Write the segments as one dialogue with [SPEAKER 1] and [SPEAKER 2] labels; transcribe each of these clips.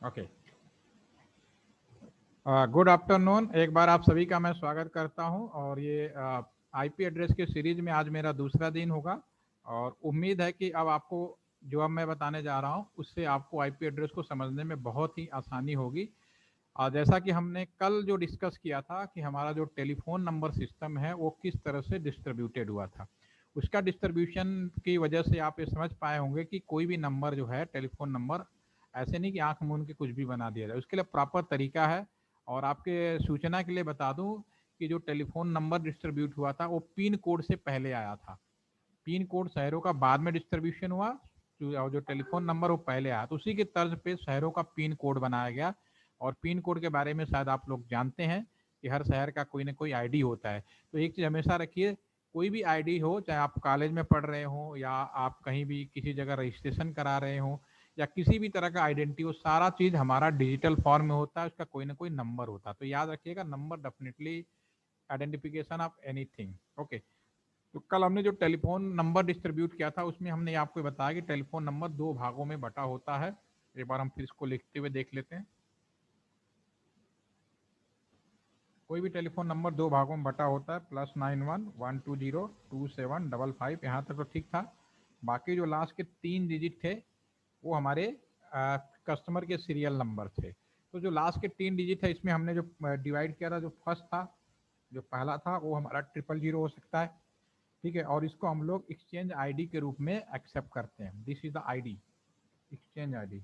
[SPEAKER 1] Okay, good afternoon. एक बार आप सभी का मैं स्वागत करता हूं और ये आईपी एड्रेस के सीरीज में आज मेरा दूसरा दिन होगा और उम्मीद है कि अब आपको जो अब मैं बताने जा रहा हूं उससे आपको आईपी एड्रेस को समझने में बहुत ही आसानी होगी। जैसा कि हमने कल जो डिस्कस किया था कि हमारा जो टेलीफोन नंबर सिस्टम है वो किस तरह से डिस्ट्रीब्यूटेड हुआ था, उसका डिस्ट्रीब्यूशन की वजह से आप ये समझ पाए होंगे कि कोई भी नंबर जो है टेलीफोन नंबर ऐसे नहीं कि आंख मूंद के कुछ भी बना दिया जाए, उसके लिए प्रॉपर तरीका है। और आपके सूचना के लिए बता दूं कि जो टेलीफोन नंबर डिस्ट्रीब्यूट हुआ था वो पिन कोड से पहले आया था। पिन कोड शहरों का बाद में डिस्ट्रीब्यूशन हुआ, और जो टेलीफोन नंबर वो पहले आया, तो उसी के तर्ज पे शहरों का पिन कोड बनाया गया। और पिन कोड के बारे में शायद आप लोग जानते हैं कि हर शहर का कोई ना कोई आईडी होता है। तो एक चीज़ हमेशा रखिए, कोई भी आईडी हो, चाहे आप कॉलेज में पढ़ रहे हो या आप कहीं भी किसी जगह रजिस्ट्रेशन करा रहे हो या किसी भी तरह का आइडेंटिटी हो, सारा चीज़ हमारा डिजिटल फॉर्म में होता है, उसका कोई ना कोई नंबर होता है। तो याद रखिएगा, number definitely identification of anything. Okay, तो कल हमने जो टेलीफोन नंबर डिस्ट्रीब्यूट किया था उसमें हमने आपको बताया कि टेलीफोन नंबर दो भागों में बटा होता है। एक बार हम फिर इसको लिखते हुए देख लेते हैं। कोई भी टेलीफोन नंबर दो भागों में बटा होता है, +91 120 2755। यहाँ तक तो ठीक था। बाकी जो लास्ट के 3 डिजिट थे वो हमारे कस्टमर के सीरियल नंबर थे। तो जो लास्ट के 3 डिजिट है इसमें हमने जो डिवाइड किया था, जो फर्स्ट था, जो पहला था, वो हमारा 000 हो सकता है। ठीक है, और इसको हम लोग एक्सचेंज आईडी के रूप में एक्सेप्ट करते हैं। This is the ID, exchange ID,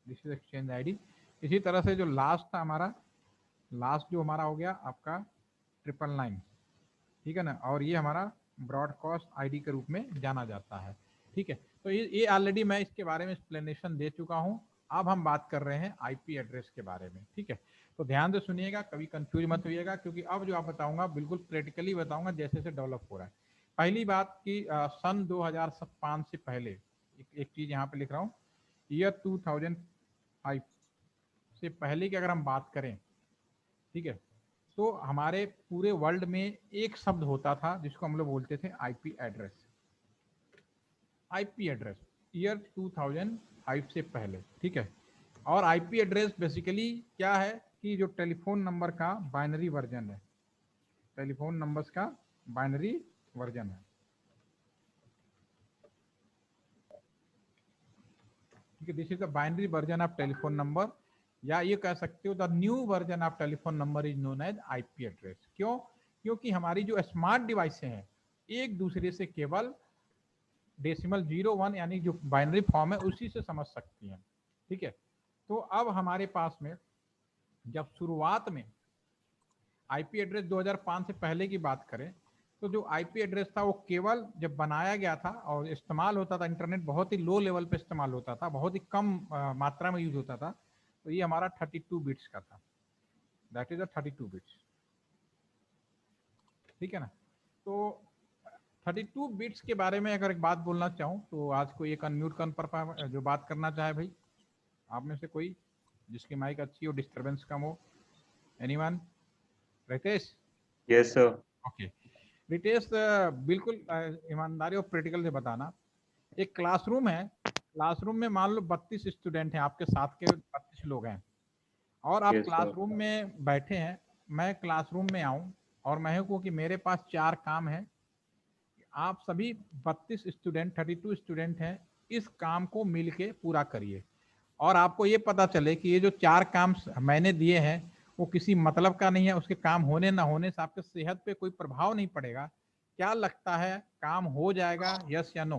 [SPEAKER 1] this is exchange ID. इसी तरह से जो लास्ट था हमारा, लास्ट जो हमारा हो गया आपका 999, ठीक है ना, और ये हमारा ब्रॉडकास्ट आईडी के रूप में जाना जाता है। ठीक है, तो ये ऑलरेडी मैं इसके बारे में एक्सप्लेनेशन दे चुका हूँ। अब हम बात कर रहे हैं आईपी एड्रेस के बारे में। ठीक है, तो ध्यान से सुनिएगा, कभी कंफ्यूज मत होइएगा, क्योंकि अब जो आप बताऊंगा बिल्कुल प्रैक्टिकली बताऊंगा जैसे से डेवलप हो रहा है। पहली बात कि सन 2005 से पहले, एक चीज यहाँ पे लिख रहा हूँ, ईयर 2005 से पहले की अगर हम बात करें, ठीक है, तो हमारे पूरे वर्ल्ड में एक शब्द होता था जिसको हम लोग बोलते थे IP address. IP address year 2005 से पहले। ठीक है, और आईपी एड्रेस बेसिकली क्या है कि जो टेलीफोन नंबर का बाइनरी वर्जन है, टेलीफोन नंबर्स का बाइनरी वर्जन है। ठीक है, this is the binary version of telephone number, या ये कह सकते हो the new version of telephone number is known as IP address. क्यों? क्योंकि हमारी जो स्मार्ट डिवाइसें हैं एक दूसरे से केवल डेसिमल 01 यानी जो बाइनरी फॉर्म है उसी से समझ सकती हैं। ठीक है, तो अब हमारे पास में जब शुरुआत में आईपी एड्रेस 2005 से पहले की बात करें, तो जो आईपी एड्रेस था वो केवल जब बनाया गया था और इस्तेमाल होता था, इंटरनेट बहुत ही लो लेवल पे इस्तेमाल होता था, बहुत ही कम मात्रा में यूज होता था, तो ये हमारा 32 बिट्स का था। That is a 32 bits. ठीक है ना, तो 32 बिट्स के बारे में अगर एक बात बोलना चाहूँ तो आज कोई एक अनम्यूट कर पर जो बात करना चाहे भाई, आप में से कोई जिसकी माइक अच्छी हो, डिस्टरबेंस कम हो। Anyone? Ritesh?
[SPEAKER 2] Yes sir.
[SPEAKER 1] Okay, Ritesh, बिल्कुल ईमानदारी और प्रैक्टिकल से बताना। एक क्लासरूम है, क्लासरूम में मान लो 32 स्टूडेंट हैं, आपके साथ के 32 लोग हैं, और आप
[SPEAKER 2] यस सर।
[SPEAKER 1] क्लासरूम में बैठे हैं। मैं क्लासरूम में आऊं और मैं कहूं कि मेरे पास 4 काम है, आप सभी 32 स्टूडेंट, 32 स्टूडेंट हैं, इस काम को मिलके पूरा करिए। और आपको ये पता चले कि ये जो 4 काम मैंने दिए हैं वो किसी मतलब का नहीं है, उसके काम होने ना होने से आपके सेहत पे कोई प्रभाव नहीं पड़ेगा। क्या लगता है, काम हो जाएगा, यस या नो?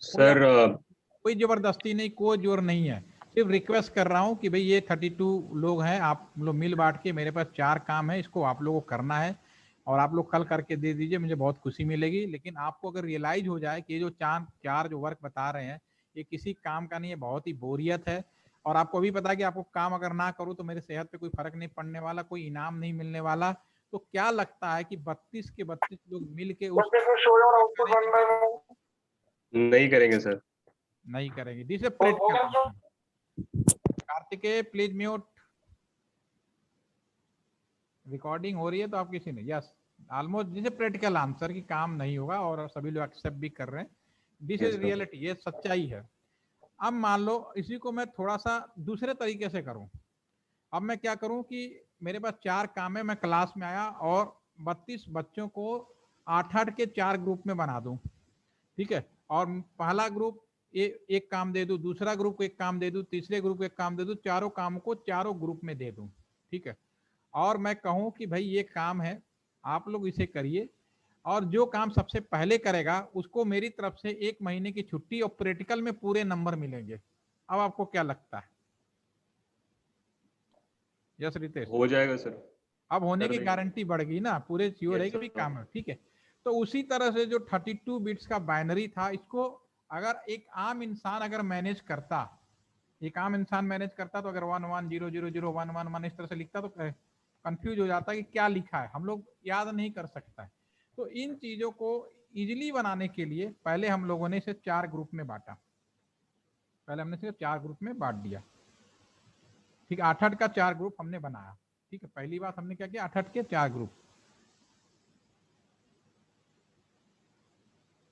[SPEAKER 1] कोई
[SPEAKER 2] सर
[SPEAKER 1] आपको, कोई जबरदस्ती नहीं, कोई जोर नहीं है, सिर्फ रिक्वेस्ट कर रहा हूँ कि भाई ये 32 लोग हैं, आप लोग मिल बांट के, मेरे पास 4 काम है, इसको आप लोगों को करना है और आप लोग कल करके दे दीजिए, मुझे बहुत खुशी मिलेगी। लेकिन आपको अगर रियलाइज हो जाए कि ये जो चार जो वर्क बता रहे हैं ये किसी काम का नहीं है, बहुत ही बोरियत है, और आपको भी पता है कि आपको काम अगर ना करूँ तो मेरे सेहत पे कोई फर्क नहीं पड़ने वाला, कोई इनाम नहीं मिलने वाला, तो क्या लगता है कि 32 के 32 लोग मिल के उस
[SPEAKER 2] नहीं करेंगे सर।
[SPEAKER 1] नहीं करेंगे? This is practical. Kartikeya please mute. Recording हो रही है तो आप किसी ने यस, ऑलमोस्ट जिसे प्रैक्टिकल आंसर की काम नहीं होगा और सभी लोग एक्सेप्ट भी कर रहे हैं। This is
[SPEAKER 2] yes sir.
[SPEAKER 1] Reality, ये सच्चाई है। अब मान लो इसी को मैं थोड़ा सा दूसरे तरीके से करूं। अब मैं क्या करूं कि मेरे पास 4 काम है, मैं क्लास में आया और 32 बच्चों को 8-8 के 4 ग्रुप में बना दूं, ठीक है। और पहला ग्रुप एक काम दे दूं, दूसरा ग्रुप को एक काम दे दूं, तीसरे ग्रुप को एक काम दे दूं, चारों काम को चारों ग्रुप में दे दूं, ठीक है। और मैं कहूं कि भाई ये काम है, आप लोग इसे करिए, और जो काम सबसे पहले करेगा उसको मेरी तरफ से 1 महीने की छुट्टी और प्रैक्टिकल में पूरे नंबर मिलेंगे। अब आपको क्या लगता है? यस रितेश?
[SPEAKER 2] हो जाएगा सर,
[SPEAKER 1] अब होने
[SPEAKER 2] कर
[SPEAKER 1] की
[SPEAKER 2] देंगे।
[SPEAKER 1] गारंटी बढ़ गई ना, पूरे श्योर है
[SPEAKER 2] यस
[SPEAKER 1] कि भी
[SPEAKER 2] सर।
[SPEAKER 1] काम है, ठीक है। तो उसी तरह से जो 32 बिट्स का बाइनरी था, इसको अगर एक आम इंसान अगर मैनेज करता, एक आम इंसान मैनेज करता, तो अगर 11000011 इस तरह से लिखता तो कंफ्यूज हो जाता कि क्या लिखा है, हम लोग याद नहीं कर सकता है। तो इन चीजों को इजिली बनाने के लिए पहले हम लोगों ने इसे 4 ग्रुप में बांटा, पहले हमने इसे 4 ग्रुप में बांट दिया, ठीक है। 8-8 का 4 ग्रुप हमने बनाया, ठीक है। पहली बात हमने क्या किया, 8-8 के 4 ग्रुप।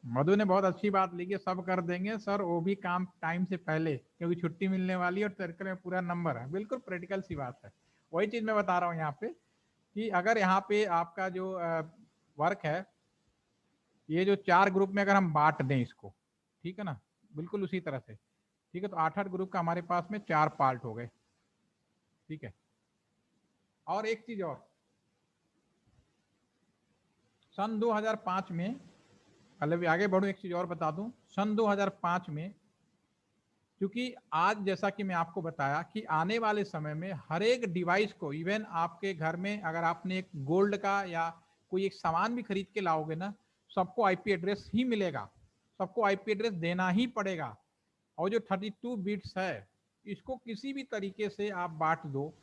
[SPEAKER 1] मधु ने बहुत अच्छी बात लिखी, सब कर देंगे सर, वो भी काम टाइम से पहले, क्योंकि छुट्टी मिलने वाली है और सर्कल में पूरा नंबर है। बिल्कुल प्रैक्टिकल सी बात है, वही चीज मैं बता रहा हूँ यहाँ पे कि अगर यहाँ पे आपका जो वर्क है, ये जो 4 ग्रुप में अगर हम बांट दें इसको, ठीक है ना, बिल्कुल उसी तरह से, ठीक है। तो 8-8 ग्रुप का हमारे पास में 4 पार्ट हो गए, ठीक है। और एक चीज और, सन 2005 में, पहले भी आगे बढ़ू एक चीज और बता दूं, सन 2005 में, क्योंकि आज जैसा कि मैं आपको बताया कि आने वाले समय में हर एक डिवाइस को, इवन आपके घर में अगर आपने एक गोल्ड का या कोई एक सामान भी खरीद के लाओगे ना, सबको आईपी एड्रेस ही मिलेगा, सबको आईपी एड्रेस देना ही पड़ेगा। और जो 32 बिट्स है, इसको किसी भी तरीके से आप बांट दो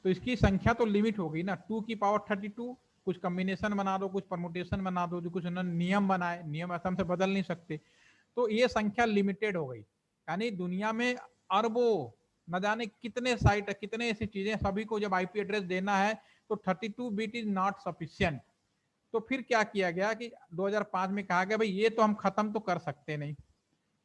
[SPEAKER 1] तो इसकी संख्या तो लिमिट हो गई ना, 2 की पावर 32, कुछ कॉम्बिनेशन बना दो, कुछ परमुटेशन बना दो, जो कुछ नियम बनाए, नियम असम से बदल नहीं सकते, तो ये संख्या लिमिटेड हो गई। यानी दुनिया में अरबों, न जाने कितने साइट है, कितने ऐसी चीजें, सभी को जब आईपी एड्रेस देना है तो 32 बिट इज नॉट सफिशियंट। तो फिर क्या किया गया कि 2005 में कहा गया भाई ये तो हम खत्म तो कर सकते नहीं,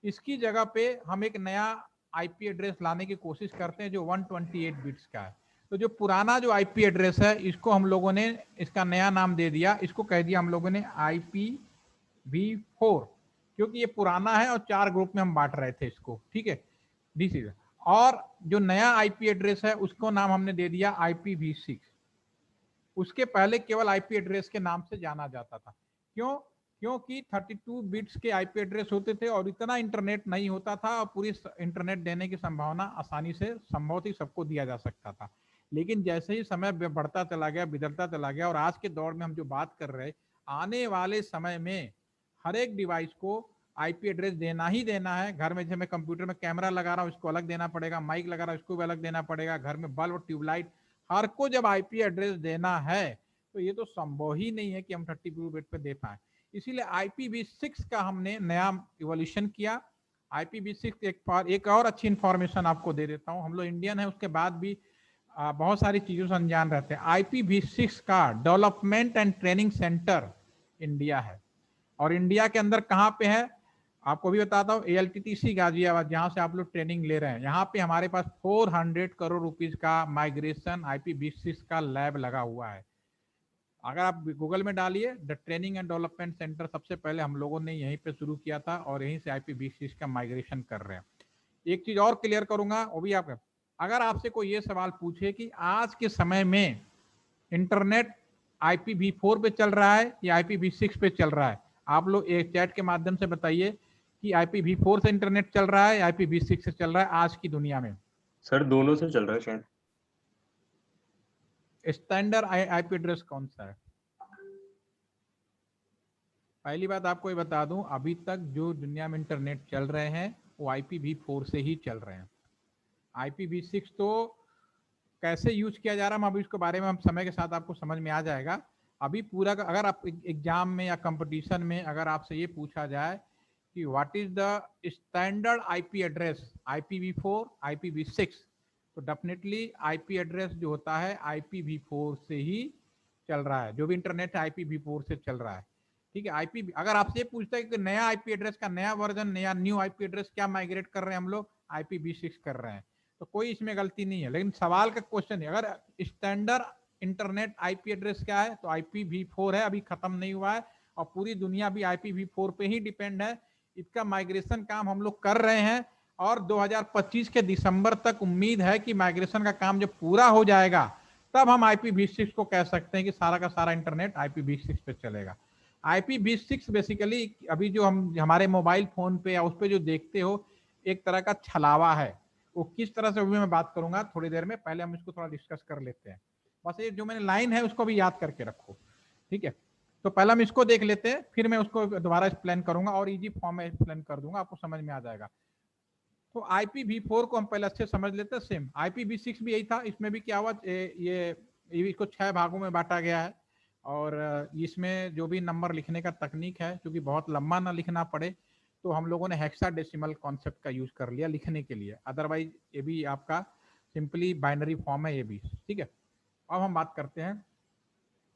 [SPEAKER 1] इसकी जगह पे हम एक नया आईपी एड्रेस लाने की कोशिश करते हैं जो 128 बिट्स का है। तो जो पुराना जो आईपी एड्रेस है, इसको हम लोगों ने इसका नया नाम दे दिया, इसको कह दिया हम लोगों ने IPv4, क्योंकि ये पुराना है और 4 ग्रुप में हम बांट रहे थे इसको, ठीक है। दिस इज, और जो नया आईपी एड्रेस है उसको नाम हमने दे दिया IPv6। उसके पहले केवल आईपी एड्रेस के नाम से जाना जाता था। क्यों? क्योंकि 32 बिट्स के आईपी एड्रेस होते थे और इतना इंटरनेट नहीं होता था, और पूरी इंटरनेट देने की संभावना आसानी से संभव थी, सबको दिया जा सकता था। लेकिन जैसे ही समय बढ़ता चला गया, बिगड़ता चला गया, और आज के दौर में हम जो बात कर रहे हैं, आने वाले समय में हर एक डिवाइस को आईपी एड्रेस देना ही देना है। घर में जैसे मैं कंप्यूटर में कैमरा लगा रहा हूँ, इसको अलग देना पड़ेगा, माइक लगा रहा हूँ, इसको भी अलग देना पड़ेगा, घर में बल्ब, ट्यूबलाइट, हर को जब आईपी एड्रेस देना है तो ये तो संभव ही नहीं है कि हम 32 बिट पे दे पाए। इसीलिए IPv6 का हमने नया इवोल्यूशन किया। IPv6 एक और अच्छी इंफॉर्मेशन आपको दे देता हूं, हम लोग इंडियन है उसके बाद भी बहुत सारी चीजों से अनजान रहते हैं। IPv6 का development and training centre India है, और इंडिया के अंदर कहाँ पे है आपको भी बताता हूँ, ALTTC गाजियाबाद, जहां से आप लोग ट्रेनिंग ले रहे हैं, यहाँ पे हमारे पास 400 करोड़ रुपीज का माइग्रेशन IPv6 का लैब लगा हुआ है। अगर आप गूगल में डालिए the training and development centre, सबसे पहले हम लोगों ने यहीं पे शुरू किया था और यहीं से IPv6 का माइग्रेशन कर रहे हैं। एक चीज और क्लियर करूंगा, वो भी आप, अगर आपसे कोई ये सवाल पूछे कि आज के समय में इंटरनेट IPv4 पे चल रहा है या IPv6 पे चल रहा है, आप लोग एक चैट के माध्यम से बताइए कि IPv4 से इंटरनेट चल रहा है या IPv6 से चल रहा है आज की दुनिया में।
[SPEAKER 2] सर दोनों से चल रहा है शायद।
[SPEAKER 1] स्टैंडर्ड आईपी एड्रेस कौन सा है? पहली बात आपको ये बता दूं, अभी तक जो दुनिया में इंटरनेट चल रहे हैं वो IPv4 से ही चल रहे हैं। IPv6 तो कैसे यूज किया जा रहा है, हम अभी इसके बारे में हम समय के साथ आपको समझ में आ जाएगा। अभी पूरा अगर आप एग्जाम में या कंपटीशन में अगर आपसे ये पूछा जाए कि what is the standard IP address, IPv4, IPv6, तो डेफिनेटली आईपी एड्रेस जो होता है IPv4 से ही चल रहा है, जो भी इंटरनेट है IPv4 से चल रहा है, ठीक है। आईपी अगर आपसे पूछता है कि नया आईपी एड्रेस का नया वर्जन, नया न्यू आईपी एड्रेस क्या माइग्रेट कर रहे हैं हम लोग, IPv6 कर रहे हैं, तो कोई इसमें गलती नहीं है। लेकिन सवाल का क्वेश्चन है, अगर स्टैंडर्ड इंटरनेट आईपी एड्रेस क्या है, तो IPv4 है, अभी खत्म नहीं हुआ है और पूरी दुनिया भी IPv4 पे ही डिपेंड है। इसका माइग्रेशन काम हम लोग कर रहे हैं और 2025 के दिसंबर तक उम्मीद है कि माइग्रेशन का काम जब पूरा हो जाएगा तब हम IPv6 को कह सकते हैं कि सारा का सारा इंटरनेट IPv6 पे चलेगा। IPv6 बेसिकली अभी जो हम हमारे मोबाइल फोन पे या उस पे जो देखते हो, एक तरह का छलावा है। वो किस तरह से भी मैं बात करूंगा थोड़ी देर में, पहले हम इसको थोड़ा डिस्कस कर लेते हैं। बस ये जो मैंने लाइन है उसको भी याद करके रखो, ठीक है। तो पहले हम इसको देख लेते हैं, फिर मैं उसको दोबारा एक्सप्लेन करूंगा और इजी फॉर्म में एक्सप्लेन कर दूंगा, आपको समझ में आ जाएगा। तो IPv4 को हम पहले अच्छे समझ लेते हैं। सेम IPv6 भी यही था। इसमें भी क्या हुआ, ये इसको 6 भागों में बांटा गया है और इसमें जो भी नंबर लिखने का तकनीक है, क्योंकि बहुत लंबा ना लिखना पड़े, तो हम लोगों ने हेक्साडेसिमल कॉन्सेप्ट का यूज कर लिया लिखने के लिए। अदरवाइज ये भी आपका सिंपली बाइनरी फॉर्म है ये भी, ठीक है। अब हम बात करते हैं,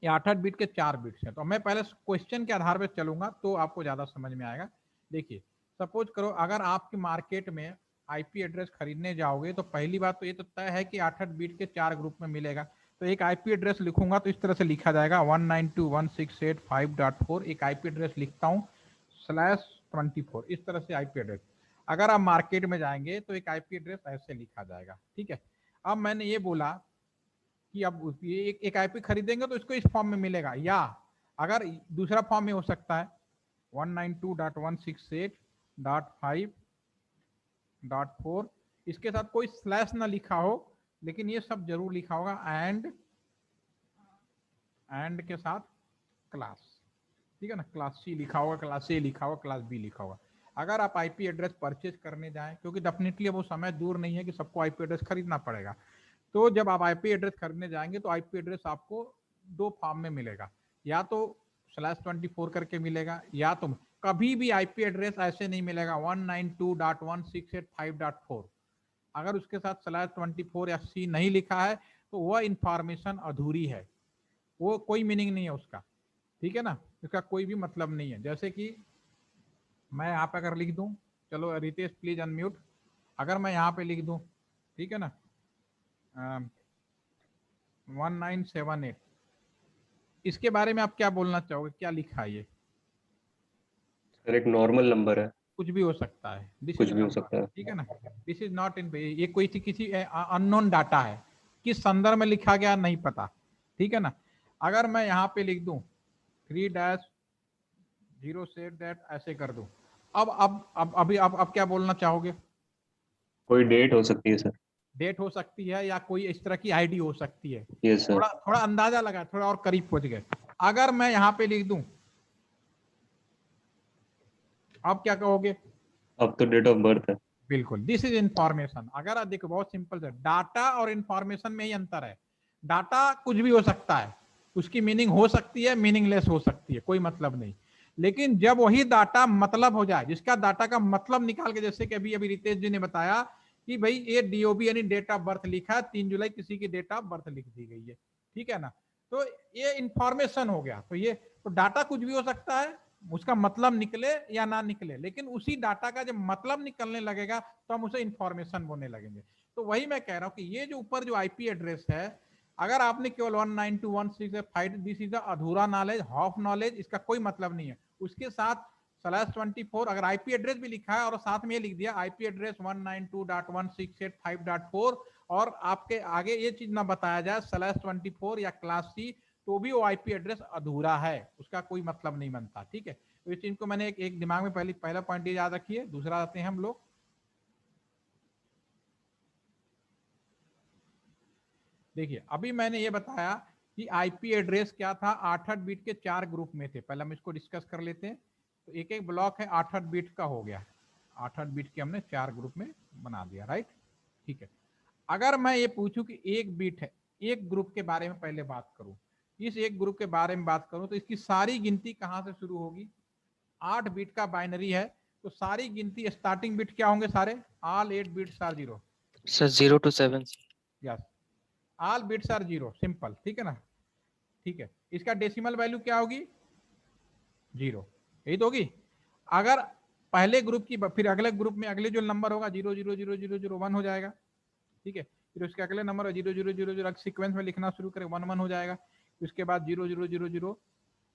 [SPEAKER 1] ये 8-8 बिट के 4 बिट्स हैं। तो मैं पहले क्वेश्चन के आधार पर चलूंगा तो आपको ज्यादा समझ में आएगा। देखिए, सपोज करो अगर आपकी मार्केट में आईपी एड्रेस खरीदने जाओगे, तो पहली बात तो ये तो तय है कि 8-8 बिट के 4 ग्रुप में मिलेगा। तो एक आईपी एड्रेस लिखूंगा तो इस तरह से लिखा जाएगा 192.168.5.4। एक आईपी एड्रेस लिखता हूँ /24, इस तरह से आईपी एड्रेस। अगर आप मार्केट में जाएंगे तो एक आईपी एड्रेस ऐसे लिखा जाएगा, ठीक है। अब मैंने ये बोला कि अब ये एक आईपी खरीदेंगे तो इसको इस फॉर्म में मिलेगा, या अगर दूसरा फॉर्म में हो सकता है 192.168.5.4, इसके साथ कोई स्लैश ना लिखा हो, लेकिन ये सब जरूर लिखा होगा एंड के साथ क्लास, ठीक है ना। क्लास C लिखा होगा, क्लास A लिखा होगा, क्लास B लिखा होगा। अगर आप आईपी एड्रेस परचेज करने जाएं, क्योंकि डेफिनेटली वो समय दूर नहीं है कि सबको आईपी एड्रेस खरीदना पड़ेगा, तो जब आप आईपी एड्रेस खरीदने जाएंगे तो आईपी एड्रेस आपको 2 फॉर्म में मिलेगा, या तो /24 करके मिलेगा, या तो कभी भी आईपी एड्रेस ऐसे नहीं मिलेगा 192.168.5.4। अगर उसके साथ /24 या C नहीं लिखा है तो वह इंफॉर्मेशन अधूरी है, वो कोई मीनिंग नहीं है उसका, ठीक है ना। इसका कोई भी मतलब नहीं है। जैसे कि मैं यहाँ पे अगर लिख दूं, चलो रितेश प्लीज अनम्यूट, अगर मैं यहाँ पे लिख दूं, ठीक है ना, 1978, इसके बारे में आप क्या बोलना चाहोगे, क्या लिखा है ये?
[SPEAKER 2] सर एक नॉर्मल नंबर है,
[SPEAKER 1] कुछ भी हो सकता है, दिस
[SPEAKER 2] कुछ
[SPEAKER 1] इज
[SPEAKER 2] भी हो
[SPEAKER 1] नंबर,
[SPEAKER 2] सकता है।
[SPEAKER 1] ठीक है ना। दिस इज नॉट इन, ये कोई किसी अननोन डाटा है, किस संदर्भ में लिखा गया नहीं पता, ठीक है ना। अगर मैं यहाँ पे लिख दूं 3-0 ऐसे कर दूं, अब अभी अब क्या बोलना चाहोगे?
[SPEAKER 2] कोई डेट हो सकती है सर।
[SPEAKER 1] डेट हो सकती है या कोई इस तरह की आईडी हो सकती है।
[SPEAKER 2] Yes sir.
[SPEAKER 1] थोड़ा थोड़ा अंदाजा लगा, थोड़ा और करीब पहुंच गए। अगर मैं यहाँ पे लिख दूं, अब क्या कहोगे?
[SPEAKER 2] अब तो डेट ऑफ बर्थ है।
[SPEAKER 1] बिल्कुल, दिस इज इंफॉर्मेशन। अगर आप देखो, बहुत सिंपल है, डाटा और इंफॉर्मेशन में ही अंतर है। डाटा कुछ भी हो सकता है, उसकी मीनिंग हो सकती है, मीनिंगलेस हो सकती है, कोई मतलब नहीं। लेकिन जब वही डाटा मतलब हो जाए, जिसका डाटा का मतलब निकाल के, जैसे कि अभी अभी रितेश जी ने बताया कि भाई ये डीओबी यानी डेट ऑफ बर्थ लिखा है, 3 जुलाई किसी की डेट ऑफ बर्थ लिख दी गई है, ठीक है ना। तो ये इंफॉर्मेशन हो गया। तो ये तो डाटा कुछ भी हो सकता है, उसका मतलब निकले या ना निकले, लेकिन उसी डाटा का जब मतलब निकलने लगेगा तो हम उसे इंफॉर्मेशन बोलने लगेंगे। तो वही मैं कह रहा हूं कि ये जो ऊपर जो आईपी एड्रेस है, अगर आपने केवल 192.168, दिस इज अधूरा नॉलेज, हाफ नॉलेज, इसका कोई मतलब नहीं है। उसके साथ /24 अगर आईपी एड्रेस भी लिखा है और साथ में ये लिख दिया आईपी एड्रेस 192.168.5.4 और आपके आगे ये चीज ना बताया जाए /24 या क्लास C, तो भी वो आईपी एड्रेस अधूरा है, उसका कोई मतलब नहीं बनता, ठीक है। तो इस चीज को मैंने एक दिमाग में पहला पॉइंट ये याद रखिए। दूसरा आते हैं हम लोग, देखिए अभी मैंने ये बताया कि आईपी एड्रेस क्या था, 8-8 बिट के 4 ग्रुप में थे। पहले हम इसको डिस्कस कर लेते हैं। तो एक एक ब्लॉक है 8-8 बिट का हो गया, 8-8 बिट के हमने 4 ग्रुप में बना दिया, राइट, ठीक है। अगर मैं ये पूछूं कि एक बिट है, एक ग्रुप के बारे में पहले बात करूं, इस एक ग्रुप के बारे में बात करूं, तो इसकी सारी गिनती कहां से शुरू होगी? 8 बिट का बाइनरी है, तो सारी गिनती स्टार्टिंग बिट क्या होंगे? सारे all 8 bits are 0।
[SPEAKER 3] Sir 0 to 7।
[SPEAKER 1] Yes, all bits are 0, simple, ठीक है ना, ठीक है। इसका डेसिमल वैल्यू क्या होगी? 0, यही तो होगी। अगर पहले ग्रुप की फिर अगले ग्रुप में अगले जो नंबर होगा 0 0 0 0 0 1 हो जाएगा, ठीक है। फिर उसके अगले नंबर 0 0 0 0 सीक्वेंस में लिखना शुरू करें 1 1 हो जाएगा। उसके बाद 0 0 0 0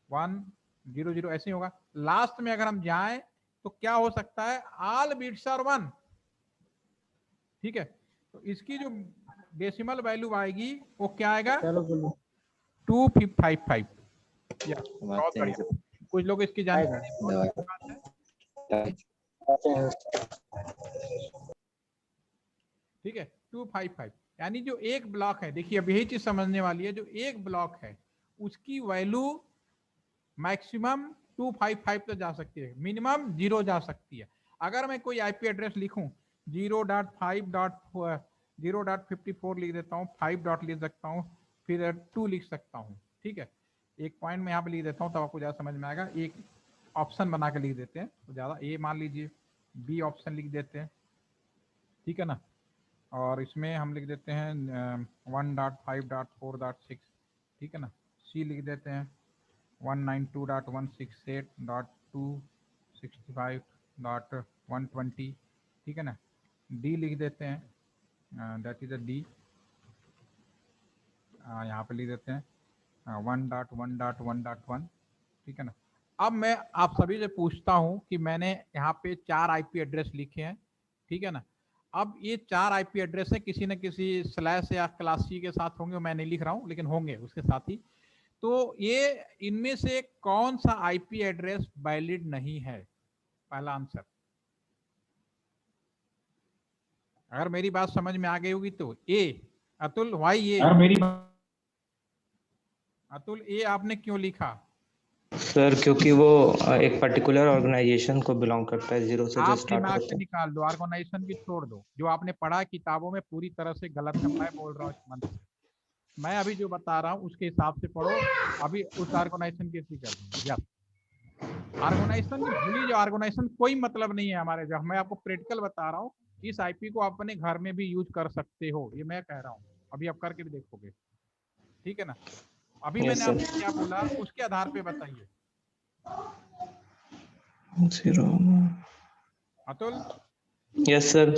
[SPEAKER 1] 1 0 0 ऐसे ही होगा। लास्ट में अगर हम जाएं तो क्या हो सकता है, ऑल बिट्स आर 1, ठीक है। तो इसकी जो डेसिमल वैल्यू आएगी वो क्या आएगा, 2555। या बहुत बढ़िया, कुछ लोग इसकी जानकारी बहुत अच्छी बात है, ठीक है। 255 यानी जो एक ब्लॉक है, देखिए अब यही चीज समझने वाली है, जो एक ब्लॉक है उसकी वैल्यू मैक्सिमम 255 तक जा सकती है, मिनिमम 0 जा सकती है। अगर मैं कोई आईपी एड्रेस लिखूं 0.5.0.54 लिख देता हूँ, 5 डॉट लिख सकता हूँ, फिर 2 लिख सकता हूँ, ठीक है। एक पॉइंट में यहाँ पे लिख देता हूँ तब आपको ज़्यादा समझ में आएगा। एक ऑप्शन बना के लिख देते हैं तो ज़्यादा, ए मान लीजिए, बी ऑप्शन लिख देते हैं, ठीक है ना। और इसमें हम लिख देते हैं 1.5.4.6, ठीक है ना। सी लिख देते हैं 192.168.265.120, ठीक है ना। डी लिख देते हैं, दैट इज अ डी, यहाँ पे लिख देते हैं 1.1.1.1, ठीक है ना। अब मैं आप सभी से पूछता हूं कि मैंने यहाँ पे 4 आईपी एड्रेस लिखे हैं, ठीक है ना। अब ये 4 आईपी एड्रेस है, किसी न किसी स्लैश या क्लास सी के साथ होंगे, मैं नहीं लिख रहा हूँ लेकिन होंगे उसके साथ ही। तो ये इनमें से कौन सा आईपी एड्रेस वैलिड नहीं है, पहला आंसर। अगर मेरी बात समझ में आ गई होगी तो ए। अतुल वाई ए, अतुल ए आपने क्यों लिखा?
[SPEAKER 2] सर क्योंकि वो एक पर्टिकुलर ऑर्गेनाइजेशन को बिलोंग करता है, जीरो से जो
[SPEAKER 1] आप
[SPEAKER 2] स्टार्ट
[SPEAKER 1] दिमाग से
[SPEAKER 2] होता है।
[SPEAKER 1] निकाल दो, ऑर्गेनाइजेशन की छोड़ दो, जो आपने पढ़ा किताबों में पूरी तरह से गलत है, मैं बोल रहा हूँ इस मंच से। मैं अभी जो बता रहा हूँ उसके हिसाब से पढ़ो, अभी उस ऑर्गेनाइजेशन की फिक्र नहीं। यस, ऑर्गेनाइजेशन की भूली जो, ऑर्गेनाइजेशन कोई मतलब नहीं है हमारे, जो मैं आपको प्रैक्टिकल बता रहा हूँ। इस आईपी को आप अपने घर में भी यूज कर सकते हो, ये मैं कह रहा हूँ, अभी आप करके भी देखोगे, ठीक है ना। अभी मैंने
[SPEAKER 2] यस
[SPEAKER 1] आपसे
[SPEAKER 2] सर।
[SPEAKER 1] क्या बोला उसके आधार पे बताइए।
[SPEAKER 2] जीरो।
[SPEAKER 1] Atul,
[SPEAKER 2] yes sir.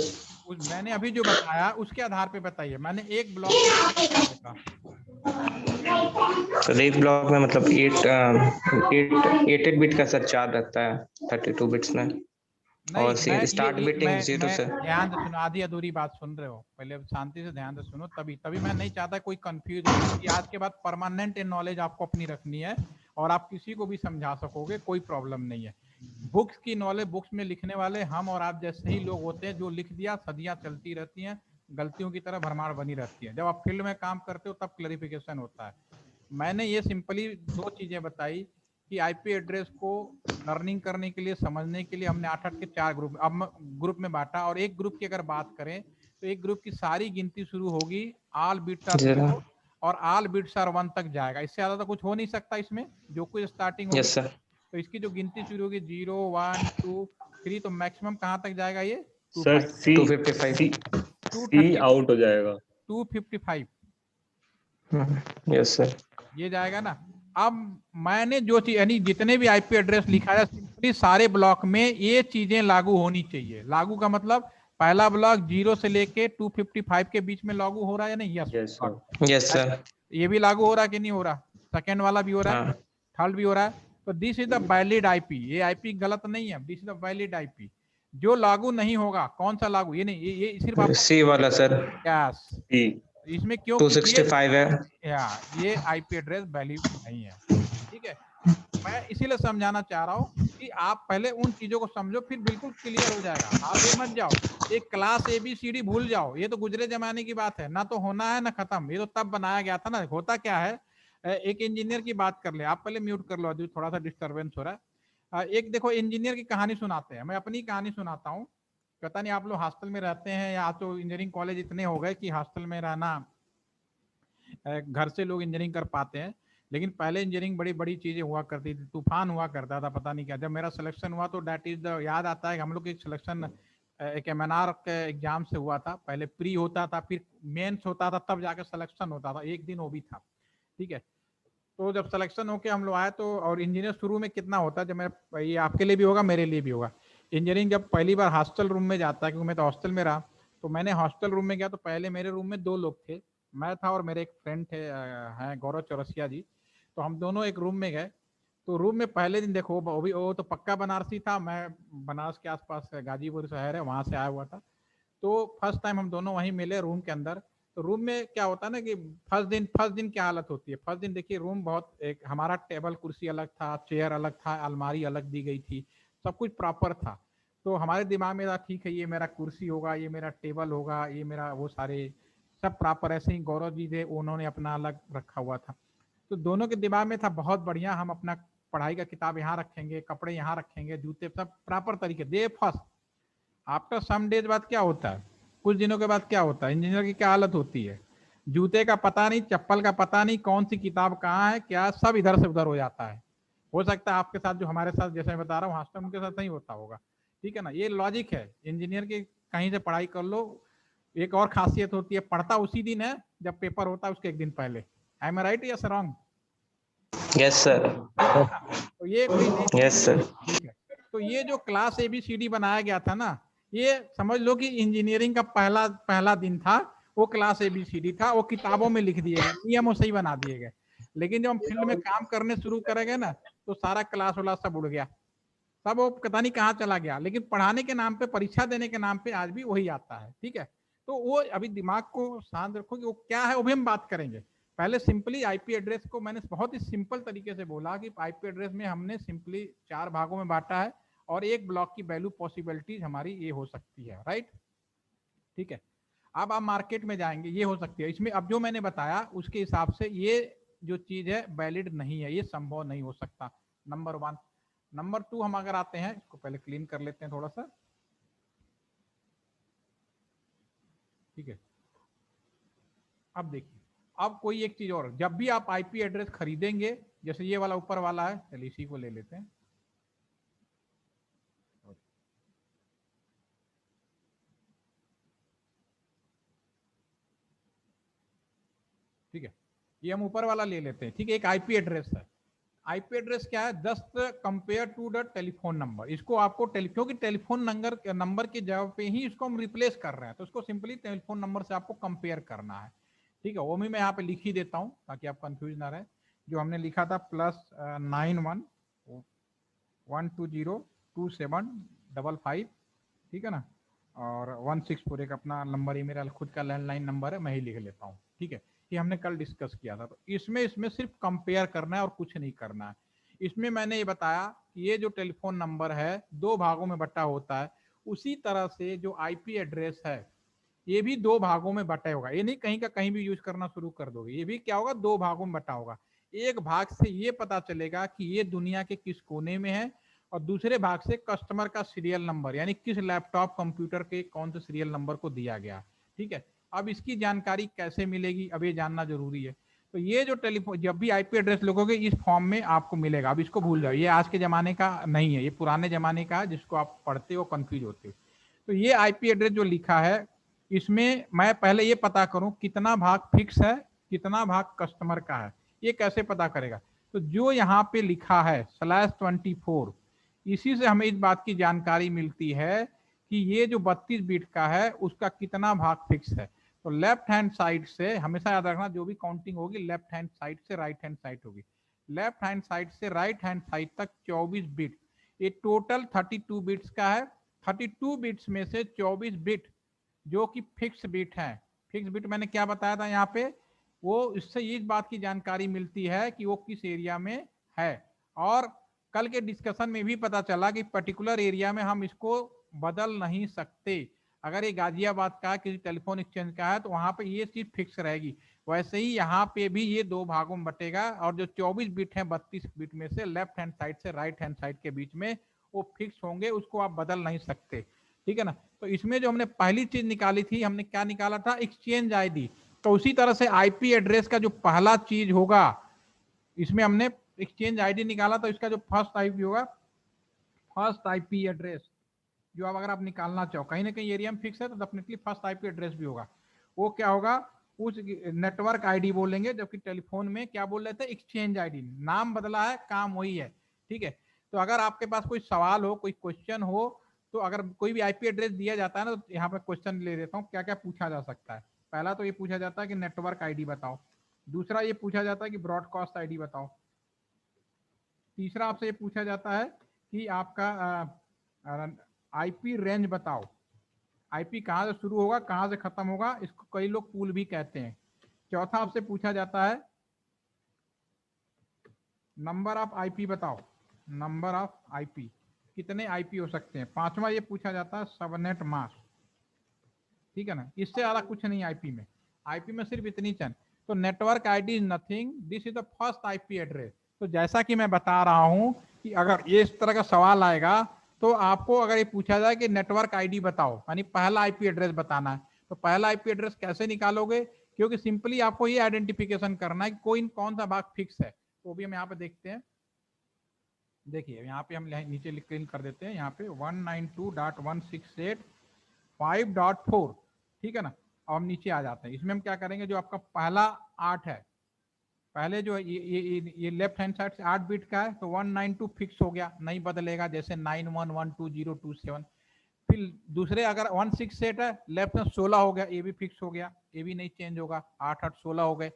[SPEAKER 1] मैंने अभी जो बताया उसके आधार पे बताइए, मैंने एक ब्लॉक के लिए क्या बोला।
[SPEAKER 2] सर एक ब्लॉक में मतलब 8 बिट का सर 4 रहता है 32 बिट्स में।
[SPEAKER 1] नहीं,
[SPEAKER 2] और
[SPEAKER 1] मैं
[SPEAKER 2] स्टार्ट
[SPEAKER 1] ये
[SPEAKER 2] बिटिंग जीरो
[SPEAKER 1] मैं
[SPEAKER 2] से।
[SPEAKER 1] ध्यान से सुनो, आधी अधूरी बात सुन रहे हो, पहले शांति से ध्यान से सुनो, तभी तभी मैं नहीं चाहता कोई कंफ्यूज हो, क्योंकि आज के बाद परमानेंट नॉलेज आपको अपनी रखनी है और आप किसी को भी समझा सकोगे, कोई प्रॉब्लम नहीं है। बुक्स की नॉलेज, बुक्स में लिखने वाले हम और आप जैसे ही लोग होते हैं, जो लिख दिया सदियां चलती रहती हैं, गलतियों की तरह भरमार बनी रहती है। जब आप फील्ड में काम करते हो तब क्लैरिफिकेशन होता है। मैंने ये सिंपली 2 चीजें बताई कि आईपी एड्रेस को लर्निंग करने के लिए, समझने के लिए हमने 8-8 के 4 ग्रुप में बांटा, और एक ग्रुप की अगर बात करें तो एक ग्रुप की सारी गिनती शुरू होगी ऑल बिट्स आर
[SPEAKER 2] जीरो।
[SPEAKER 1] 0 और ऑल बिट्स आर 1 तक जाएगा। इससे ज्यादा तो कुछ हो नहीं सकता इसमें, जो कुछ स्टार्टिंग होगी।
[SPEAKER 2] Yes sir.
[SPEAKER 1] तो इसकी जो गिनती शुरू होगी 0 1 2 3, तो मैक्सिमम कहाँ तक जाएगा ये,
[SPEAKER 3] सर
[SPEAKER 1] 25,
[SPEAKER 3] सी
[SPEAKER 2] 255।
[SPEAKER 3] सी
[SPEAKER 1] 230,
[SPEAKER 3] आउट हो जाएगा।
[SPEAKER 1] 255
[SPEAKER 2] यस सर।
[SPEAKER 1] ये जाएगा ना। अब मैंने जो चीज, यानी जितने भी आईपी एड्रेस लिखा है सिंपली सारे ब्लॉक में ये चीजें लागू होनी चाहिए। लागू का मतलब पहला ब्लॉक 0 से लेके 255 के बीच में लागू हो रहा है या नहीं? Yes.
[SPEAKER 3] Yes sir.
[SPEAKER 2] Yes sir.
[SPEAKER 1] ये भी लागू हो रहा है कि नहीं हो रहा? सेकेंड वाला भी हो रहा है,
[SPEAKER 2] हाँ।
[SPEAKER 1] थर्ड भी हो रहा है। तो this is the valid IP, ये आईपी गलत नहीं है, this is the valid IP. जो लागू नहीं होगा, कौन सा लागू, ये नहीं, ये सिर्फ आपको,
[SPEAKER 2] सी वाला सर।
[SPEAKER 1] यस,
[SPEAKER 3] सी
[SPEAKER 1] इसमें क्योंकि ये
[SPEAKER 2] 265 है।
[SPEAKER 1] ये आईपी एड्रेस वैलिड नहीं है, ठीक है। मैं इसीलिए समझाना चाह रहा हूँ कि आप पहले उन चीजों को समझो, फिर बिल्कुल क्लियर हो जाएगा। आप ये मत जाओ एक क्लास ABCD भूल जाओ, ये तो गुजरे जमाने की बात है, ना तो होना है ना खत्म, ये तो तब बनाया गया था ना। होता क्या है, एक इंजीनियर की बात कर ले, आप पहले म्यूट कर लो, अभी थोड़ा सा डिस्टर्बेंस हो रहा है। एक देखो इंजीनियर की कहानी सुनाते हैं, मैं अपनी कहानी सुनाता हूँ। पता नहीं आप लोग हॉस्टल में रहते हैं या तो इंजीनियरिंग कॉलेज इतने हो गए कि हॉस्टल में रहना, घर से लोग इंजीनियरिंग कर पाते हैं। लेकिन पहले इंजीनियरिंग बड़ी बड़ी चीजें हुआ करती थी, तूफान हुआ करता था, पता नहीं क्या। जब मेरा सिलेक्शन हुआ तो दैट इज द, याद आता है हम लोग एक सिलेक्शन एक MNR के एग्जाम से हुआ था। पहले प्री होता था, फिर मेंस होता था, तब जाकर सिलेक्शन होता था, एक दिन वो भी था, ठीक है। तो जब सिलेक्शन होके हम लोग आए तो, और इंजीनियर शुरू में कितना होता है, जब मैं, ये आपके लिए भी होगा मेरे लिए भी होगा, इंजीनियरिंग जब पहली बार हॉस्टल रूम में जाता है, क्योंकि मैं तो हॉस्टल में रहा, तो मैंने हॉस्टल रूम में गया तो पहले मेरे रूम में 2 लोग थे, मैं था और मेरे एक फ्रेंड थे, हैं गौरव चौरसिया जी। तो हम दोनों एक रूम में गए। तो रूम में पहले दिन देखो, वो तो पक्का बनारसी था, मैं बनारस के आसपास गाजीपुर शहर है वहां से आया हुआ था। तो फर्स्ट टाइम हम दोनों वहीं मिले रूम के अंदर। तो रूम में क्या होता है ना कि फर्स्ट दिन क्या हालत होती है, फर्स्ट दिन देखिए रूम बहुत, एक हमारा टेबल कुर्सी अलग था, चेयर अलग था, अलमारी अलग दी गई थी, सब कुछ प्रॉपर था। तो हमारे दिमाग में था ठीक है, ये मेरा कुर्सी होगा, ये मेरा टेबल होगा, ये मेरा वो सारे सब प्रॉपर। ऐसे ही गौरव जी थे, उन्होंने अपना अलग रखा हुआ था। तो दोनों के दिमाग में था बहुत बढ़िया, हम अपना पढ़ाई का किताब यहाँ रखेंगे, कपड़े यहाँ रखेंगे, जूते सब प्रॉपर तरीके दे फर्स्ट। आफ्टर सम डेज बाद क्या होता है, कुछ दिनों के बाद क्या होता है, इंजीनियर की क्या हालत होती है, जूते का पता नहीं, चप्पल का पता नहीं, कौन सी किताब कहाँ है, क्या सब इधर से उधर हो जाता है। हो सकता है आपके साथ, जो हमारे साथ जैसे मैं बता रहा हूँ हॉस्टल, उनके साथ नहीं होता होगा। ठीक है ना, ये लॉजिक है इंजीनियर की, कहीं से पढ़ाई कर लो। एक और खासियत होती है, पढ़ता उसी दिन है जब पेपर होता है उसके एक दिन पहले। आई एम राइट या रॉन्ग?
[SPEAKER 2] Yes sir.
[SPEAKER 1] ठीक है ना, तो ये कोई नई चीज
[SPEAKER 2] यस
[SPEAKER 1] नहीं
[SPEAKER 2] सर।
[SPEAKER 1] है। ठीक है, तो ये जो क्लास ABCD बनाया गया था ना, ये समझ लो कि इंजीनियरिंग का पहला पहला दिन था। वो क्लास ABCD था, वो किताबों में लिख दिए गए, नियमों से ही बना दिए गए। लेकिन जब हम फील्ड में काम करने शुरू करेंगे ना, तो सारा क्लास वाला सब उड़ गया, सब वो पता नहीं कहाँ चला गया। लेकिन पढ़ाने के नाम पे, परीक्षा देने के नाम पे आज भी वही आता है। ठीक है, तो वो अभी दिमाग को शांत रखो कि वो क्या है, वो भी हम बात करेंगे। पहले सिंपली आईपी एड्रेस को मैंने बहुत ही सिंपल तरीके से बोला कि आईपी एड्रेस में हमने सिंपली 4 भागों में बांटा है, और एक ब्लॉक की वैल्यू पॉसिबिलिटीज हमारी ये हो सकती है, राइट। ठीक है, अब आप मार्केट में जाएंगे, ये हो सकती है, इसमें अब जो मैंने बताया उसके हिसाब से ये जो चीज है वैलिड नहीं है, ये संभव नहीं हो सकता, नंबर 1। नंबर 2 हम अगर आते हैं, इसको पहले क्लीन कर लेते हैं थोड़ा सा। ठीक है, अब देखिए, अब कोई एक चीज और, जब भी आप आईपी एड्रेस खरीदेंगे, जैसे ये वाला ऊपर वाला है, चलिए इसी को ले लेते हैं। ठीक है, ये हम ऊपर वाला ले लेते हैं। ठीक है, एक आईपी एड्रेस है। आईपी एड्रेस क्या है, just compare to the telephone number. इसको आपको क्योंकि टेलीफोन नंबर की जगह पे ही इसको हम रिप्लेस कर रहे हैं, तो इसको सिंपली टेलीफोन नंबर से आपको कंपेयर करना है। ठीक है, वो भी मैं यहाँ पे लिख ही देता हूँ ताकि आप कंफ्यूज ना रहे। जो हमने लिखा था +91 1202755, ठीक है ना, और 164 एक अपना नंबर, ही मेरा खुद का लैंडलाइन नंबर है, मैं ही लिख लेता हूँ। ठीक है, ये हमने कल डिस्कस किया था। तो इसमें सिर्फ कंपेयर करना है और कुछ नहीं करना है। इसमें मैंने ये बताया कि ये जो टेलीफोन नंबर है 2 भागों में बटा होता है, उसी तरह से जो आईपी एड्रेस है ये भी 2 भागों में बटा होगा। ये नहीं कहीं का कहीं भी यूज करना शुरू कर दोगे, ये भी क्या होगा, 2 भागों में बटा होगा। एक भाग से ये पता चलेगा कि ये दुनिया के किस कोने में है, और दूसरे भाग से कस्टमर का सीरियल नंबर, यानी किस लैपटॉप कंप्यूटर के कौन से सीरियल नंबर को दिया गया। ठीक है, अब इसकी जानकारी कैसे मिलेगी, अब ये जानना जरूरी है। तो ये जो टेलीफोन, जब भी आईपी एड्रेस लिखोगे इस फॉर्म में आपको मिलेगा। अब इसको भूल जाओ, ये आज के जमाने का नहीं है, ये पुराने जमाने का है, जिसको आप पढ़ते हो कंफ्यूज होते हो। तो ये आईपी एड्रेस जो लिखा है, इसमें मैं पहले ये पता करूं कितना भाग फिक्स है, कितना भाग कस्टमर का है। ये कैसे पता करेगा, तो जो यहाँ पे लिखा है /24, इसी से हमें इस बात की जानकारी मिलती है कि ये जो 32 बिट का है उसका कितना भाग फिक्स है। तो लेफ्ट हैंड साइड से हमेशा याद रखना, जो भी काउंटिंग होगी लेफ्ट हैंड साइड से राइट हैंड साइड होगी। लेफ्ट हैंड साइड से राइट हैंड साइड तक 24 बिट, ये टोटल 32 बिट्स का है। 32 बिट्स में से 24 बिट जो कि फिक्स बिट है। फिक्स बिट मैंने क्या बताया था यहाँ पे, वो इससे इस बात की जानकारी मिलती है कि वो किस एरिया में है। और कल के डिस्कशन में भी पता चला कि पर्टिकुलर एरिया में हम इसको बदल नहीं सकते। अगर ये गाजियाबाद का किसी टेलीफोन एक्सचेंज का है तो वहां पे ये चीज फिक्स रहेगी। वैसे ही यहाँ पे भी ये 2 भागों में बटेगा, और जो 24 बिट है 32 बिट में से लेफ्ट हैंड साइड से राइट हैंड साइड के बीच में वो फिक्स होंगे, उसको आप बदल नहीं सकते। ठीक है ना, तो इसमें जो हमने पहली चीज निकाली थी, हमने क्या निकाला था, एक्सचेंज आईडी। तो उसी तरह से आईपी एड्रेस का जो पहला चीज होगा, इसमें हमने एक्सचेंज आईडी निकाला, तो इसका जो फर्स्ट आईपी होगा, फर्स्ट आईपी एड्रेस जो अब अगर आप निकालना चाहो, कहीं ना कहीं एरिया में फिक्स है तो डेफिनेटली फर्स्ट आईपी एड्रेस भी होगा। वो क्या होगा, उस नेटवर्क आईडी बोलेंगे, जबकि टेलीफोन में क्या बोल रहे थे, एक्सचेंज आईडी। नाम बदला है, काम वही है। ठीक है, तो अगर आपके पास कोई सवाल हो, कोई क्वेश्चन हो, तो अगर कोई भी आईपी एड्रेस दिया जाता है ना, तो यहाँ पे क्वेश्चन ले लेता हूँ क्या क्या पूछा जा सकता है। पहला तो ये पूछा जाता है कि नेटवर्क आईडी बताओ। दूसरा ये पूछा जाता है कि ब्रॉडकास्ट आईडी बताओ। तीसरा आपसे ये पूछा जाता है कि आपका आईपी रेंज बताओ। आईपी कहाँ से शुरू होगा, कहाँ से खत्म होगा, इसको कई लोग पूल भी कहते हैं। चौथा आपसे पूछा जाता है नंबर ऑफ आईपी बताओ। नंबर ऑफ आईपी, कितने आईपी हो सकते हैं। पांचवा ये पूछा जाता है सबनेट मास्क। ठीक है ना, इससे ज्यादा कुछ नहीं आईपी में। आईपी में सिर्फ इतनी चंद। तो network ID is nothing, this is the first IP address. तो जैसा कि मैं बता रहा हूं कि अगर ये इस तरह का सवाल आएगा, तो आपको अगर ये पूछा जाए कि नेटवर्क आईडी बताओ, यानी पहला आईपी एड्रेस बताना है, तो पहला आईपी एड्रेस कैसे निकालोगे, क्योंकि सिंपली आपको ये आइडेंटिफिकेशन करना है कि कोई कौन सा भाग फिक्स है। तो भी हम यहाँ पे देखते हैं। देखिए यहाँ पे हम नीचे क्लीन कर देते हैं, यहाँ पे 192.168.5.4। ठीक है ना, अब हम नीचे आ जाते हैं। इसमें हम क्या करेंगे, जो आपका पहला 8 है, पहले जो ये लेफ्ट हैंड साइड से 8 बिट का है, तो 192 फिक्स हो गया, नहीं बदलेगा, जैसे 91120027। फिर दूसरे अगर 168 है, लेफ्ट में 16 हो गया, ये भी फिक्स हो गया, ये भी नहीं चेंज होगा, 8 8 16 हो गए।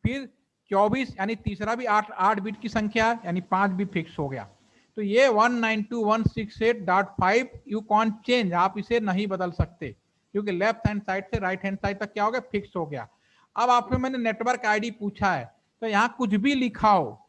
[SPEAKER 1] फिर 24, यानी तीसरा भी 8 बिट की संख्या है, यानी 5 भी फिक्स हो गया। तो ये 192.168.5 यू कॉन्ट चेंज, आप इसे नहीं बदल सकते, क्योंकि लेफ्ट हैंड साइड से राइट हैंड साइड तक क्या हो गया, फिक्स हो गया। अब आपसे मैंने नेटवर्क आईडी पूछा है, तो यहाँ कुछ भी लिखा हो,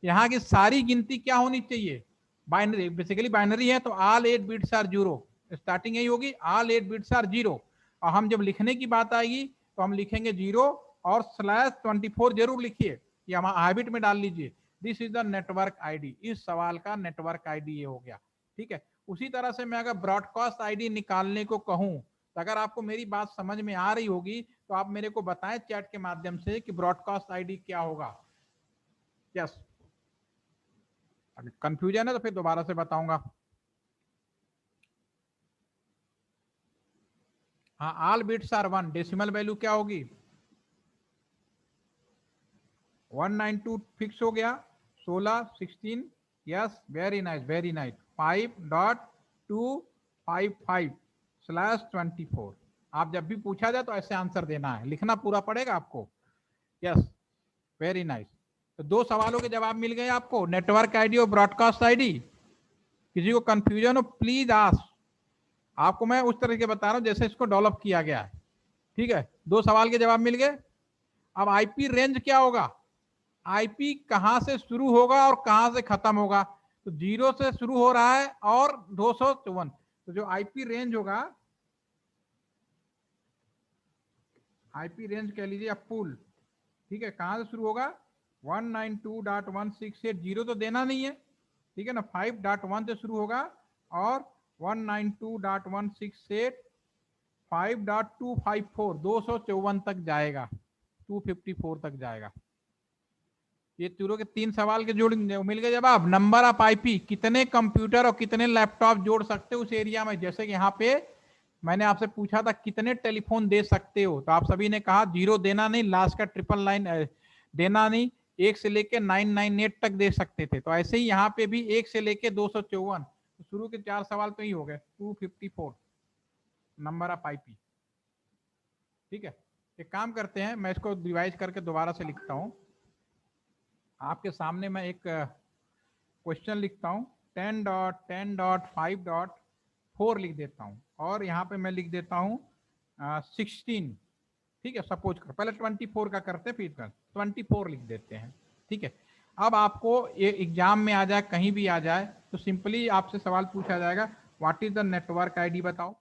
[SPEAKER 1] यहाँ की सारी गिनती क्या होनी चाहिए, बाइनरी, बेसिकली बाइनरी है, तो ऑल 8 बिट्स आर 0, स्टार्टिंग यही होगी, ऑल 8 बिट्स आर 0। और हम जब लिखने की बात आएगी तो हम लिखेंगे 0 और /24 जरूर लिखिए, या हम हैबिट में डाल लीजिए। This is the network ID. इस सवाल का नेटवर्क आईडी ये हो गया। ठीक है, उसी तरह से मैं अगर ब्रॉडकास्ट आईडी निकालने को कहूं, तो अगर आपको मेरी बात समझ में आ रही होगी तो आप मेरे को बताएं चैट के माध्यम से कि ब्रॉडकास्ट आईडी क्या होगा। यस, अगर कंफ्यूजन है तो फिर दोबारा से बताऊंगा। हाँ, all bits are 1, decimal value क्या होगी, 192 फिक्स हो गया, 16 16, yes, very nice very nice, 5.255/24। आप जब भी पूछा जाए तो ऐसे आंसर देना है, लिखना पूरा पड़ेगा आपको। Yes, very nice. तो 2 सवालों के जवाब मिल गए आपको, नेटवर्क आईडी और ब्रॉडकास्ट आईडी। किसी को कंफ्यूजन हो प्लीज आस्क, आपको मैं उस तरह के बता रहा हूं जैसे इसको डेवलप किया गया है। ठीक है, 2 सवाल के जवाब मिल गए। अब आईपी रेंज क्या होगा, आईपी कहां से शुरू होगा और कहां से खत्म होगा। तो 0 से शुरू हो रहा है और 254, तो जो आईपी रेंज होगा, आईपी रेंज कह लीजिए आप पूल। ठीक है, कहां से शुरू होगा, 192.168, 0 तो देना नहीं है, ठीक है ना, 5.1 से शुरू होगा और 192.168.5.254, 254 तक जाएगा, 254 तक जाएगा। ये तीनों के 3 सवाल के जोड़ मिल गए जवाब। नंबर ऑफ आईपी, कितने कंप्यूटर और कितने लैपटॉप जोड़ सकते हो उस एरिया में। जैसे कि यहाँ पे मैंने आपसे पूछा था कितने टेलीफोन दे सकते हो, तो आप सभी ने कहा 0 देना नहीं, लास्ट का 999 देना नहीं, 1 से लेके 998 तक दे सकते थे। तो ऐसे ही यहाँ पे भी 1 से लेके 254, तो शुरू के 4 सवाल तो ही हो गए, 254 नंबर ऑफ आईपी। ठीक है, एक काम करते हैं, मैं इसको रिवाइज करके दोबारा से लिखता हूँ। आपके सामने मैं एक क्वेश्चन लिखता हूँ, 10.10.5.4 लिख देता हूँ, और यहाँ पे मैं लिख देता हूँ 16। ठीक है, सपोज कर, पहले 24 का करते फिर 24 लिख देते हैं। ठीक है, अब आपको ये एग्जाम में आ जाए, कहीं भी आ जाए, तो सिंपली आपसे सवाल पूछा जाएगा what is the network ID बताओ।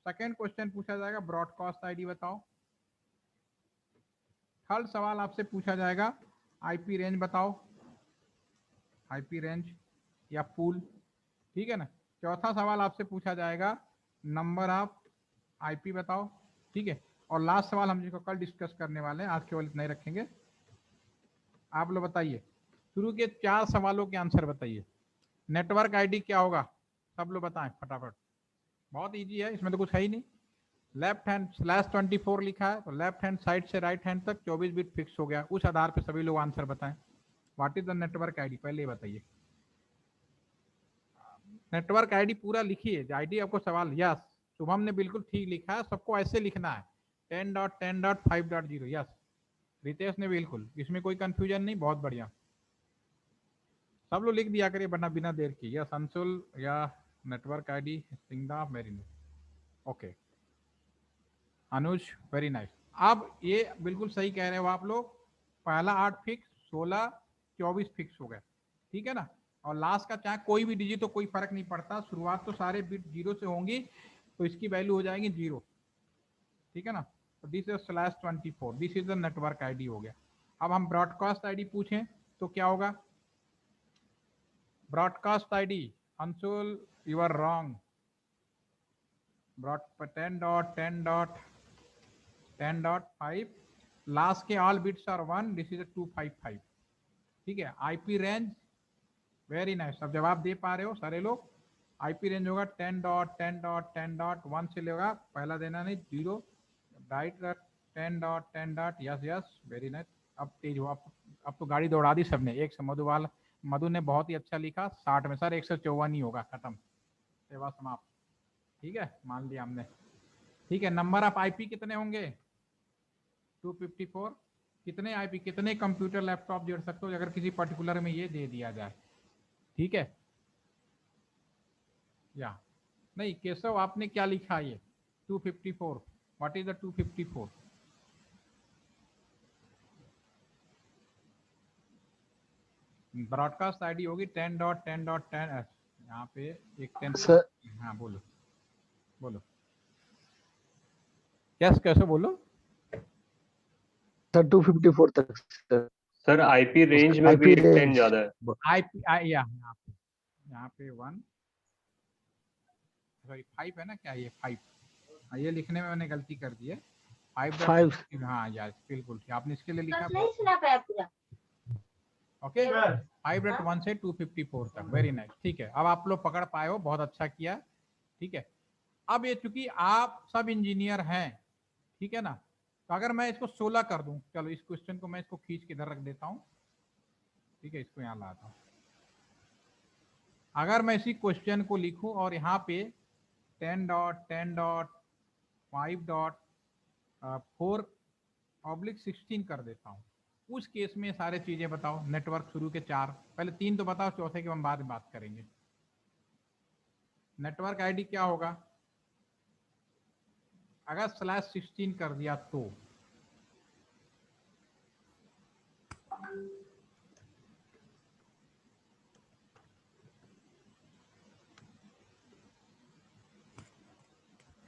[SPEAKER 1] सेकेंड क्वेश्चन पूछा जाएगा ब्रॉडकास्ट आईडी बताओ। थर्ड सवाल आपसे पूछा जाएगा आईपी रेंज बताओ, आईपी रेंज या पूल। ठीक है ना, चौथा सवाल आपसे पूछा जाएगा नंबर ऑफ आईपी बताओ। ठीक है, और लास्ट सवाल हम जिसको कल डिस्कस करने वाले हैं, आज केवल इतना ही रखेंगे। आप लोग बताइए, शुरू के 4 सवालों के आंसर बताइए। नेटवर्क आईडी क्या होगा, सब लोग बताएं फटाफट, बहुत इजी है, इसमें तो कुछ है ही नहीं। लेफ्ट हैंड /24 लिखा है तो लेफ्ट हैंड साइड से राइट हैंड तक 24 बिट फिक्स हो गया। उस आधार पे सभी लोग आंसर बताएं। What is the network ID, पहले ये बताइए। नेटवर्क आईडी पूरा लिखिए, आईडी आपको सवाल। यस, शुभम ने बिल्कुल ठीक लिखा है, सबको ऐसे लिखना है 10.10.5.0। यस, रितेश ने बिल्कुल, इसमें कोई कंफ्यूजन नहीं, बहुत बढ़िया। सब लोग लिख दिया करिए वरना बिना देर की। यस अंशुल या नेटवर्क आईडी सिंगदा मेरी। ओके अनुज वेरी नाइस। अब ये बिल्कुल सही कह रहे हो आप लोग, पहला 8 फिक्स, 16 24 फिक्स हो गए, ठीक है ना। और लास्ट का चाहे कोई भी डिजिट तो कोई फर्क नहीं पड़ता, शुरुआत तो सारे बिट 0 से होंगी तो इसकी वैल्यू हो जाएगी 0, ठीक है ना। तो this is /24, this is the network ID हो गया। अब हम ब्रॉडकास्ट आईडी पूछें तो क्या होगा। Broadcast ID Anshul you are wrong. Broad 10.10.10.5 last के all bits are 1, this is 255, ठीक है। आईपी रेंज वेरी नाइस, अब जवाब दे पा रहे हो सारे लोग। आईपी रेंज होगा 10.10.10.1 से लेगा, पहला देना नहीं 0, right 10.10. Yes yes very nice. अब तेज हो, अब तो गाड़ी दौड़ा दी सबने। एक से मधु ने बहुत ही अच्छा लिखा 60 में। सर 154 ही होगा, खत्म, सेवा समाप्त, ठीक है, मान लिया हमने, ठीक है। नंबर ऑफ आईपी कितने होंगे 254। कितने आईपी, कितने कंप्यूटर लैपटॉप जोड़ सकते हो अगर किसी पर्टिकुलर में ये दे दिया जाए, ठीक है। या नहीं केशव आपने क्या लिखा ये 254, what is the 254। Broadcast ID होगी 10.10.10। यहाँ पे एक 10। हाँ बोलो बोलो, यस कैसे बोलो
[SPEAKER 3] सर 254 तक
[SPEAKER 4] सर आईपी रेंज में भी 10 ज्यादा है।
[SPEAKER 1] आईपी यहाँ पे 1 सॉरी 5 है ना, क्या ये 5, ये लिखने में मैंने गलती कर दी है। 5 हाँ यार बिल्कुल आपने इसके लिए लिखा ओके 5.1 से 254 तक, वेरी नाइस, ठीक है। अब आप लोग पकड़ पाए हो, बहुत अच्छा किया, ठीक है। अब ये चूंकि आप सब इंजीनियर हैं, ठीक है ना, तो अगर मैं इसको 16 कर दूं, चलो इस क्वेश्चन को मैं इसको खींच के इधर रख देता हूं, ठीक है, इसको यहाँ लाता हूं। अगर मैं इसी क्वेश्चन को लिखूं और यहाँ पे 10.10.5.4/16 कर देता हूँ, उस केस में सारे चीजें बताओ। नेटवर्क शुरू के 4, पहले 3 तो बताओ, चौथे की हम बाद में बात करेंगे। नेटवर्क आईडी क्या होगा अगर /16 कर दिया तो।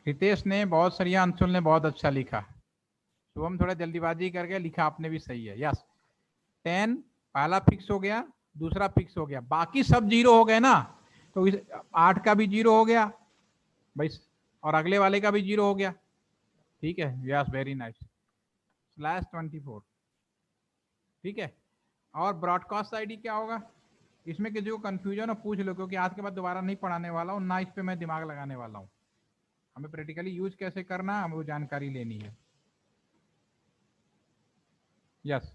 [SPEAKER 1] रितेश ने बहुत सरिया, अंशुल ने बहुत अच्छा लिखा, शुभम थोड़ा जल्दीबाजी करके लिखा आपने भी सही है। यस 10 पहला फिक्स हो गया, दूसरा फिक्स हो गया, बाकी सब 0 हो गए ना, तो इस 8 का भी 0 हो गया भाई, और अगले वाले का भी 0 हो गया, ठीक है। यस वेरी नाइस /24, ठीक है। और ब्रॉडकास्ट आईडी क्या होगा, इसमें किसी को कंफ्यूजन हो पूछ लो, क्योंकि आज के बाद दोबारा नहीं पढ़ाने वाला हूँ ना, इस पे मैं दिमाग लगाने वाला हूँ। हमें प्रैक्टिकली यूज कैसे करना है हमें वो जानकारी लेनी है। Yes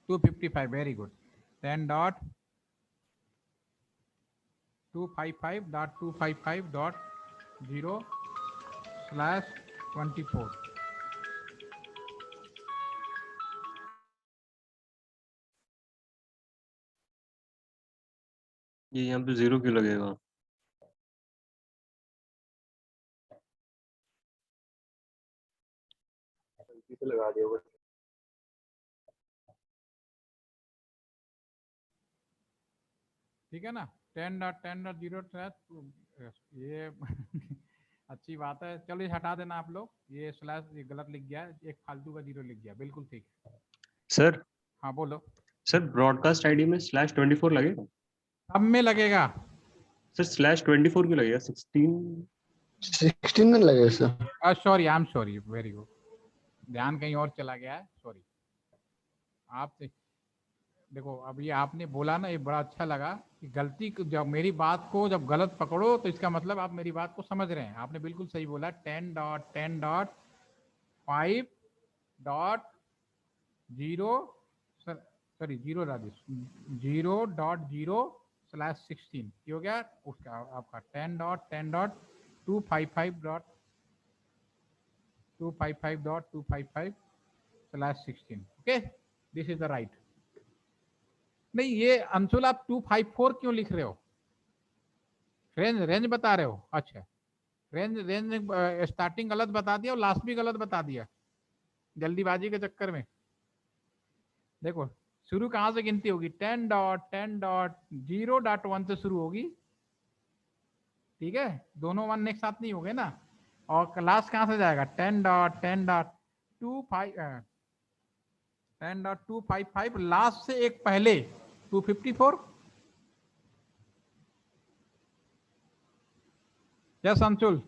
[SPEAKER 1] 255 very good 10.255.255.0/24।
[SPEAKER 4] ये यहाँ पे 0 क्यों लगेगा। लगा दिया
[SPEAKER 1] ठीक है ना 10.10.0 ये अच्छी बात है, चलो ये हटा देना आप लोग, ये स्लैश ये गलत लिख गया, एक फालतू का 0 लिख गया, बिल्कुल ठीक है।
[SPEAKER 4] सर।
[SPEAKER 1] हाँ बोलो
[SPEAKER 4] सर ब्रॉडकास्ट आईडी में /24 लगेगा,
[SPEAKER 1] सब में लगेगा
[SPEAKER 4] सर /24 क्यों लगेगा
[SPEAKER 3] 16 में लगेगा sir.
[SPEAKER 1] Sorry I am sorry, very good, ध्यान कहीं और चला गया है, सॉरी। आप देखो अब ये आपने बोला ना, ये बड़ा अच्छा लगा कि गलती जब मेरी बात को जब गलत पकड़ो तो इसका मतलब आप मेरी बात को समझ रहे हैं। आपने बिल्कुल सही बोला 10.10.5.0 सॉरी 0 राजेश 0.0/16 ये हो गया उसका आपका 10.255.255.255/16 okay, this is the right. नहीं ये अंशुल आप 254 क्यों लिख रहे हो? रेंज रेंज बता रहे हो? अच्छा रेंज रेंज स्टार्टिंग गलत बता दिया और लास्ट भी गलत बता दिया जल्दीबाजी के चक्कर में। देखो शुरू कहां से गिनती होगी? 10.10.0.1 से शुरू होगी, ठीक है, दोनों वन एक साथ नहीं हो गए ना। और लास्ट कहां से जाएगा? 10.255 लास्ट से एक पहले 254। यस अंशुल,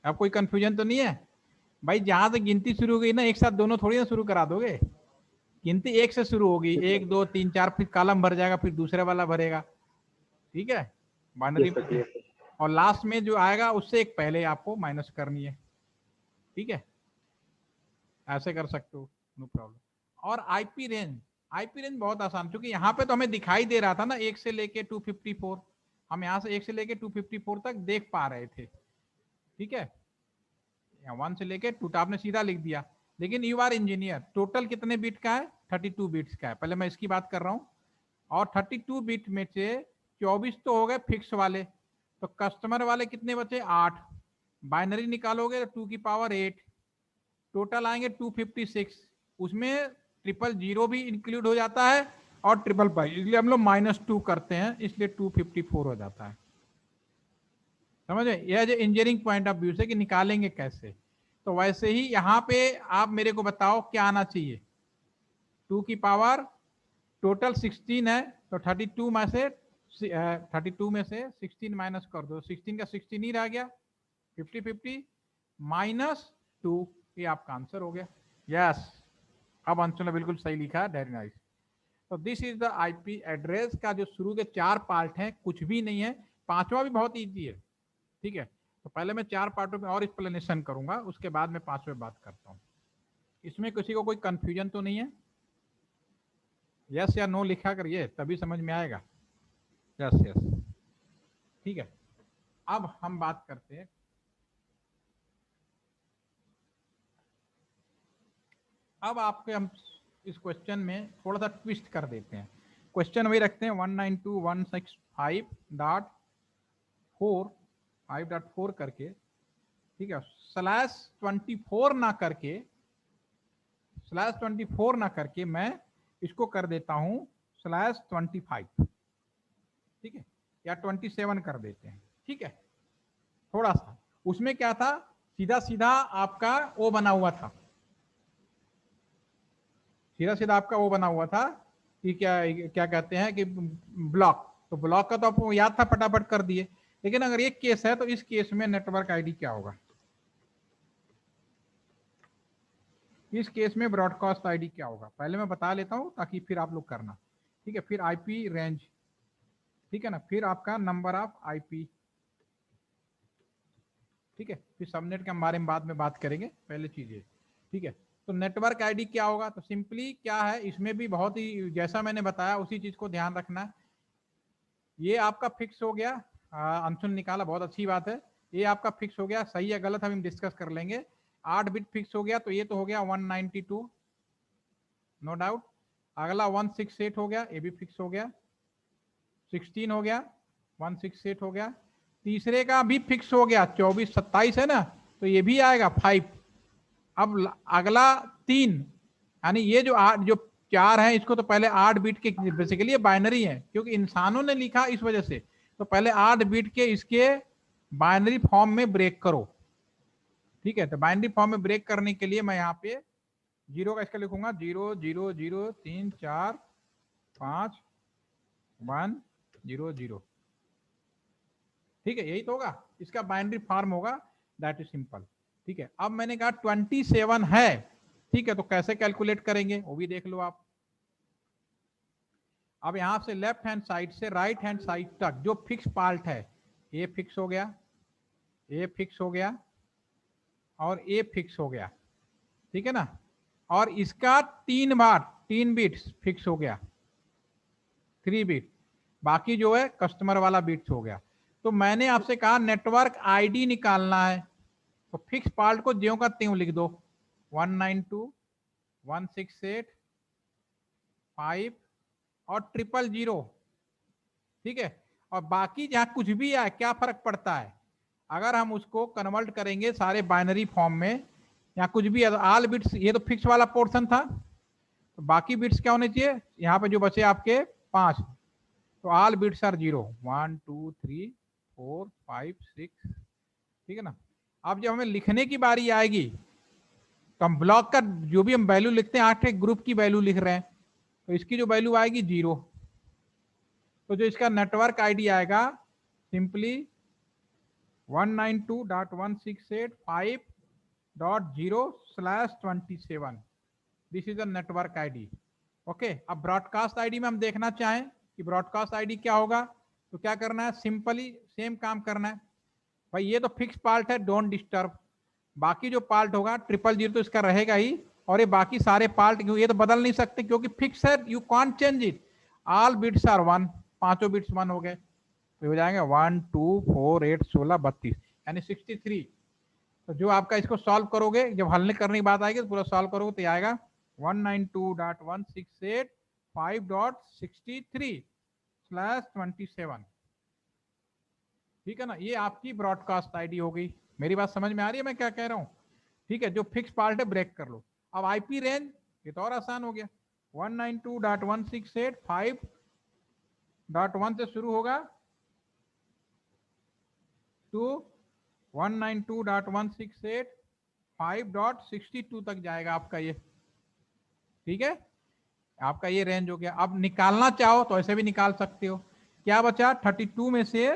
[SPEAKER 1] अब कोई कंफ्यूजन तो नहीं है भाई? जहां से गिनती शुरू हो गई ना, एक साथ दोनों थोड़ी ना शुरू करा दोगे। गिनती एक से शुरू होगी, 1 2 3 4, फिर कॉलम भर जाएगा, फिर दूसरे वाला भरेगा, ठीक है बाइनरी। और लास्ट में जो आएगा उससे एक पहले आपको माइनस करनी है, ठीक है, ऐसे कर सकते हो, नो प्रॉब्लम। और आईपी रेंज बहुत आसान, क्योंकि यहाँ पे तो हमें दिखाई दे रहा था ना 1 से लेके 254, हम यहाँ से 1 से लेके 254 तक देख पा रहे थे, ठीक है। 1 से लेके 2 आपने सीधा लिख दिया, लेकिन यू आर इंजीनियर, टोटल कितने बिट का है? 32 बिट्स का है। पहले मैं इसकी बात कर रहा हूँ। और 32 बिट में से 24 तो हो गए फिक्स वाले, तो कस्टमर वाले कितने बचे? 8। बाइनरी निकालोगे तो 2 की पावर 8, टोटल आएंगे 256। उसमें 000 भी इंक्लूड हो जाता है और 555, इसलिए हम लोग -2 करते हैं, इसलिए 254 हो जाता है। समझे? यह जो इंजीनियरिंग पॉइंट ऑफ व्यू से कि निकालेंगे कैसे, तो वैसे ही यहाँ पे आप मेरे को बताओ क्या आना चाहिए। 2 की पावर टोटल 16 है, तो 32 में से 16 माइनस कर दो, 16 का 16 ही रह गया, 50 -2, ये आपका आंसर हो गया। यस, अब आंसर ने बिल्कुल सही लिखा, वेरी नाइस। तो this is the IP address का जो शुरू के 4 पार्ट हैं, कुछ भी नहीं है। 5वां भी बहुत इजी है, ठीक है। तो पहले मैं 4 पार्टों में और एक्सप्लेनेशन करूंगा, उसके बाद मैं 5वें बात करता हूं। इसमें किसी को कोई कंफ्यूजन तो नहीं है? यस या नो लिखा करिए, तभी समझ में आएगा। यस यस, ठीक है। अब हम बात करते हैं, अब आपके हम इस क्वेश्चन में थोड़ा सा ट्विस्ट कर देते हैं। क्वेश्चन वही रखते हैं 192.165.4 करके, ठीक है, /24 ना करके, /24 ना करके मैं इसको कर देता हूं /25, ठीक है, या 27 कर देते हैं, ठीक है। थोड़ा सा उसमें क्या था, सीधा सीधा आपका ओ बना हुआ था, सीधा सीधा आपका वो बना हुआ था कि क्या क्या कहते हैं कि ब्लॉक, तो ब्लॉक का तो आपको याद था, फटाफट कर दिए। लेकिन अगर एक केस है, तो इस केस में नेटवर्क आईडी क्या होगा? इस केस में ब्रॉडकास्ट आईडी क्या होगा? पहले मैं बता लेता हूं ताकि फिर आप लोग करना, ठीक है। फिर आईपी रेंज, ठीक है ना, फिर आपका नंबर ऑफ आईपी, ठीक है, फिर सबनेट के बारे में बाद में बात करेंगे, पहले चीज है, ठीक है। तो नेटवर्क आईडी क्या होगा? तो सिंपली क्या है, इसमें भी बहुत ही जैसा मैंने बताया उसी चीज को ध्यान रखना है। ये आपका फिक्स हो गया, अंशुल निकाला, बहुत अच्छी बात है। ये आपका फिक्स हो गया, सही है गलत हम डिस्कस कर लेंगे। 8 बिट फिक्स हो गया, तो ये तो हो गया 192, नो डाउट। अगला 168 हो गया, ये भी फिक्स हो गया। 16 हो गया, 168 हो गया। तीसरे का भी फिक्स हो गया, 24 27 है ना, तो ये भी आएगा 5। अब अगला 3, यानी ये जो 4 है, इसको तो पहले 8 बिट के, बेसिकली ये बाइनरी है क्योंकि इंसानों ने लिखा इस वजह से, तो पहले 8 बिट के इसके बाइनरी फॉर्म में ब्रेक करो, ठीक है। तो बाइनरी फॉर्म में ब्रेक करने के लिए मैं यहाँ पे 0 का इसका लिखूंगा 0 0 0 3 4 5 1 0 0, ठीक है, यही तो होगा इसका बाइनरी फॉर्म होगा, दैट इज सिंपल, ठीक है। अब मैंने कहा 27 है, ठीक है, तो कैसे कैलकुलेट करेंगे वो भी देख लो आप। अब यहाँ से लेफ्ट हैंड साइड से राइट हैंड साइड तक जो फिक्स पार्ट है, ए फिक्स हो गया, ए फिक्स हो गया और ए फिक्स हो गया, ठीक है ना। और इसका 3 बार 3 बिट्स फिक्स हो गया, 3 बिट, बाकी जो है कस्टमर वाला बिट्स हो गया। तो मैंने आपसे कहा नेटवर्क आईडी निकालना है, तो फिक्स पार्ट को ज्यों का त्यों लिख दो, 192.168.5 और 000, ठीक है। और बाकी जहां कुछ भी है क्या फर्क पड़ता है, अगर हम उसको कन्वर्ट करेंगे सारे बाइनरी फॉर्म में, या कुछ भी है तो ऑल बिट्स, ये तो फिक्स वाला पोर्शन था, तो बाकी बिट्स क्या होने चाहिए, यहाँ पे जो बचे आपके 5, तो ऑल बिट्स आर 0, 1 2 3 4 5 6, ठीक है ना। अब जब हमें लिखने की बारी आएगी तो हम ब्लॉक का जो भी हम वैल्यू लिखते हैं, 8 ग्रुप की वैल्यू लिख रहे हैं, तो इसकी जो वैल्यू आएगी 0। तो जो इसका नेटवर्क आईडी आएगा simply 192.168.5.0/27, this is a network ID. Okay, अब ब्रॉडकास्ट आईडी में हम देखना चाहें कि ब्रॉडकास्ट आईडी क्या होगा, तो क्या करना है, सिंपली सेम काम करना है। भाई ये तो फिक्स पार्ट है, डोंट डिस्टर्ब, बाकी जो पार्ट होगा 000 तो इसका रहेगा ही, और ये बाकी सारे पार्ट ये तो बदल नहीं सकते क्योंकि फिक्स है, you can't change it, all bits are 1, पांचों बिट्स 1 हो गए, तो हो जाएगा 1 2 4 8 16 32 यानी 63। तो जो आपका इसको सॉल्व करोगे, जब हल करने की बात आएगी तो पूरा सॉल्व करोगे तो आएगा 192.168.5.63/27, ठीक है ना। ये आपकी ब्रॉडकास्ट आईडी हो गई। मेरी बात समझ में आ रही है मैं क्या कह रहा हूँ, ठीक है। जो फिक्स पार्ट है ब्रेक कर लो। अब आईपी रेंज ये तो और आसान हो गया, 192.168.5.1 से शुरू होगा टू 192.168.5.62 तक जाएगा आपका ये, ठीक है। आपका ये रेंज हो गया। अब निकालना चाहो तो ऐसे भी निकाल सकते हो। क्या बचा 32 में से,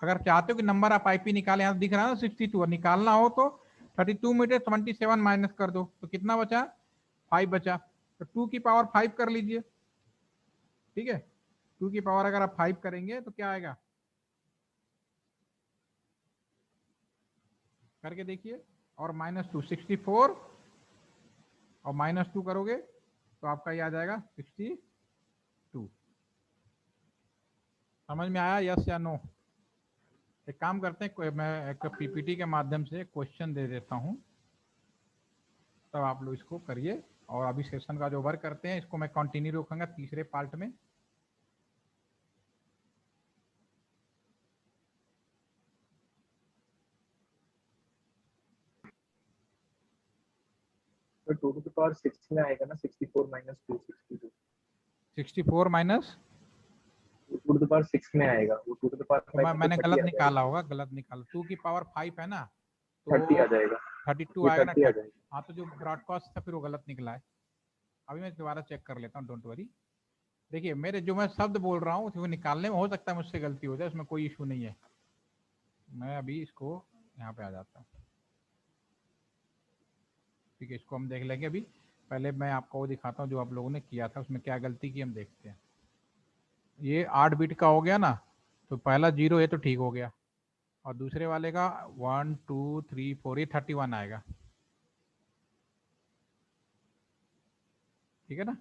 [SPEAKER 1] अगर चाहते हो कि नंबर आप आईपी निकाले, यहां दिख रहा है ना 62, निकालना हो तो 32 में से 27 माइनस कर दो, तो कितना बचा, 5 बचा, तो 2 की पावर 5 कर लीजिए, ठीक है। 2 की पावर अगर आप 5 करेंगे तो क्या आएगा, करके देखिए, और -2 64, और -2 करोगे तो आपका ये आ जाएगा 62। समझ में आया, यस या नो? एक काम करते हैं, मैं एक पीपीटी के माध्यम से क्वेश्चन दे देता हूं, तब आप लोग इसको करिए। और अभी सेशन का जो वर्क करते हैं इसको मैं कंटिन्यू रखूंगा तीसरे पार्ट में।
[SPEAKER 5] तो 2 to the power 6 में आएगा ना, 64 minus 2 62।
[SPEAKER 1] 64 minus
[SPEAKER 5] 2 to the power 6 में आएगा, वो 2 to the power 5
[SPEAKER 1] मैंने
[SPEAKER 5] तो
[SPEAKER 1] गलत
[SPEAKER 5] 30
[SPEAKER 1] निकाला होगा, गलत निकाला। 2 की पावर 5 है ना, तो
[SPEAKER 5] 30 आ जाएगा,
[SPEAKER 1] 32
[SPEAKER 5] ये
[SPEAKER 1] आएगा ना,
[SPEAKER 5] 30 आ जाएगा।
[SPEAKER 1] हाँ। तो जो ब्रॉडकास्ट था फिर वो गलत निकला है। अभी मैं दोबारा चेक कर लेता हूँ, डोंट वरी। देखिए मेरे जो मैं शब्द बोल रहा हूँ वो निकालने में हो सकता है मुझसे गलती हो जाए, उसमें कोई इशू नहीं है। मैं अभी इसको यहाँ पे आ जाता हूँ, ठीक है। इसको हम देख लेंगे। अभी पहले मैं आपको वो दिखाता हूँ जो आप लोगों ने किया था, उसमें क्या गलती की हम देखते हैं। ये 8 बिट का हो गया ना, तो पहला 0 है तो ठीक हो गया, और दूसरे वाले का 1 2 3 4 ये 31 आएगा, ठीक है ना